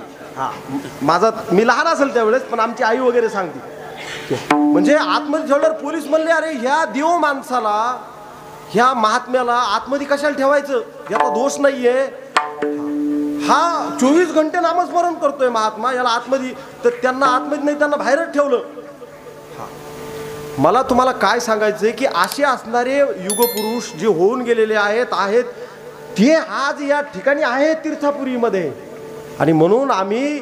मी लहान असेल त्यावेळेस, पण आमची आई वगैरे सांगते म्हणजे आतमध्ये ठेवल्यावर पोलीस म्हणले अरे ह्या देव माणसाला, ह्या महात्म्याला आतमध्ये कशाला ठेवायचं, याचा दोष नाहीये, हा 24 घंटे नामस्मरण करतोय महात्मा, याला आतमध्ये, तर त्यांना आतमध्ये नाही त्यांना बाहेरच ठेवलं. मला तुम्हाला काय सांगायचंय की असे असणारे युगपुरुष जे होऊन गेलेले आहेत ते आज या ठिकाणी आहेत तीर्थापुरीमध्ये. आणि म्हणून आम्ही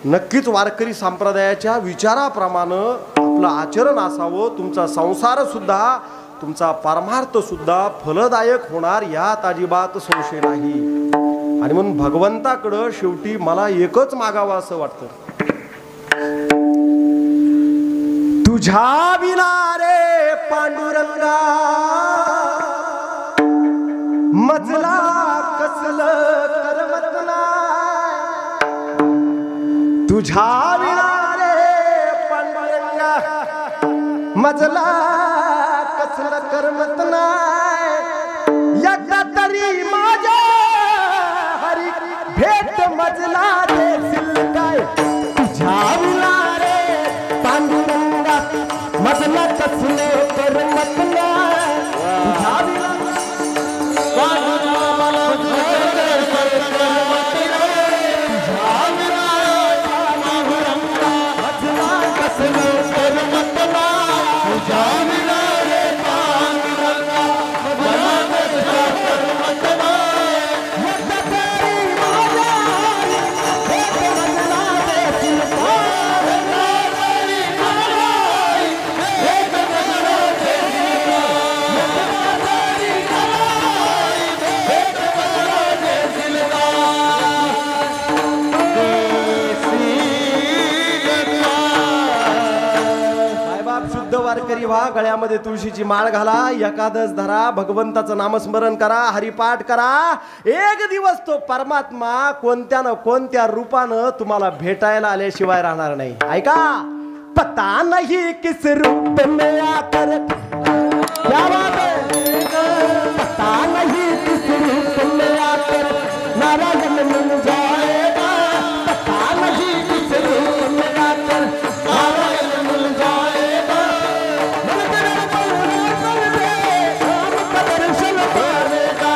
नक्कीच वारकरी संप्रदायाच्या विचाराप्रमाणे आपलं आचरण असावं. तुमचा संसार सुद्धा, तुमचा परमार्थ सुद्धा फलदायक होणार यात अजिबात संशय नाही. आणि म्हणून भगवंताकडं शेवटी मला एकच मागावं असं वाटतं, तुझ्या विना रे पांडुरंगा मजला कसलं करमत नाय, तुझ्या विना रे पांडुरंगा मजला कसलं करमत नाय, एकदा तरी माझ्या हरी भेट मजला देशील काय, तुझ्या विना रे पांडुरंगा मजला कसलं करमत नाय, तुझ्या विना शुद्ध वारकरी व्हा, गळ्यामध्ये तुळशीची माळ घाला, एकादश धरा, भगवंताचं नामस्मरण करा, हरिपाठ करा. एक दिवस तो परमात्मा कोणत्या न कोणत्या रूपानं तुम्हाला भेटायला आल्याशिवाय राहणार नाही. ऐका, पता नहीं किस रूप में आकर, क्या बात है, पता नहीं किस रूप में आकर नारायण मिल जाएगा, पता नहीं किस रूप में आकर नारायण मिल जाएगा. राम का दर्शन पाएगा,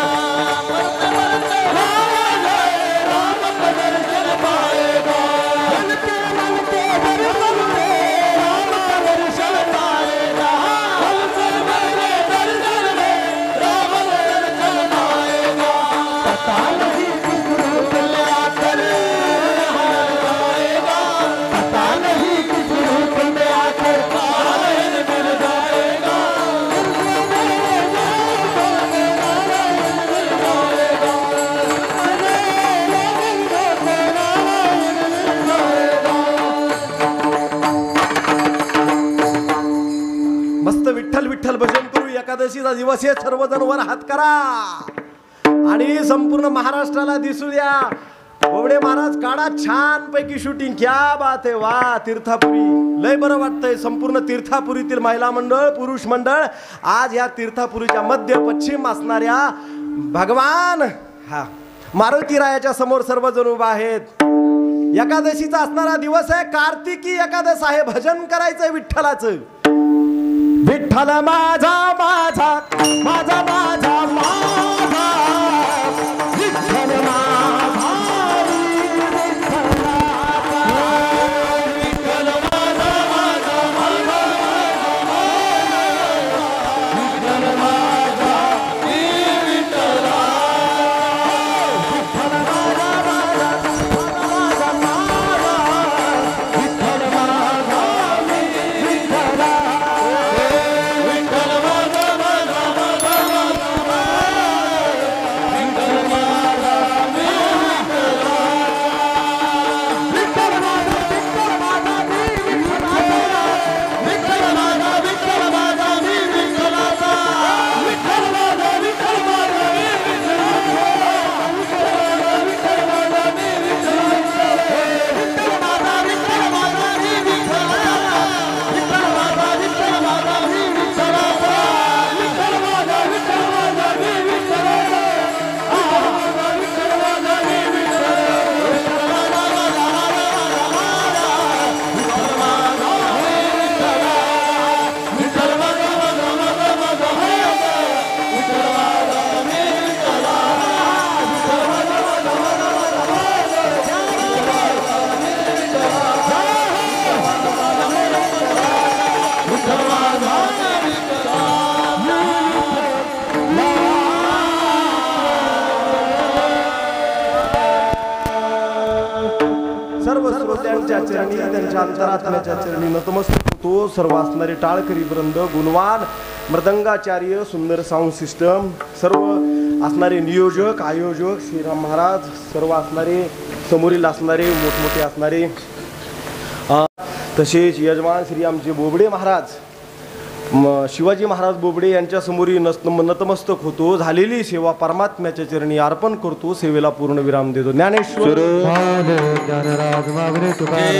राम का दर्शन पाएगा, मन के दर्शन में राम का दर्शन पाएगा, मेरे दर्शन में राम का दर्शन पाएगा. पता नहीं किस रूप में आकर आएगा, पता नहीं किस रूप में आकर नारायण मिल जाएगा. मस्त विठ्ठल विठ्ठल भजन करू. एकादशीचा दिवस आहे, सर्वजण वर हात करा आणि संपूर्ण महाराष्ट्राला दिसू द्या. बोबडे महाराज काढा छान पैकी शूटिंग. क्या बात आहे, वा. तीर्थापुरी लय बरं वाटतंय. संपूर्ण तीर्थापुरीतील महिला मंडळ, पुरुष मंडळ आज या तीर्थापुरीच्या मध्य पश्चिम असणाऱ्या भगवान मारुती रायाच्या समोर सर्वजण उभा आहेत. एकादशीचा असणारा दिवस आहे, कार्तिकी एकादश आहे. भजन करायचंय विठ्ठलाचं. विठ्ठल माझा माझा माझा माझा माझा विठ्ठल माझा त्यांच्या अंतरात्म्याच्या चरणी नतमस्तक होतो. सर्व असणारे टाळकरी वृंद, गुणवान मृदंगाचार्य, सुंदर साऊंड सिस्टम, सर्व असणारे नियोजक, आयोजक, श्रीराम महाराज, सर्व असणारे समोरील असणारे मोठमोठे असणारे, तसेच यजमान श्री आमचे बोबडे महाराज, शिवाजी महाराज बोबडे यांच्या समोरी नतमस्तक होतो. झालेली सेवा परमात्म्याच्या चरणी अर्पण करतो. सेवेला पूर्ण विराम देतो. ज्ञानेश्वर ज्ञानराज मागरे तुकाराम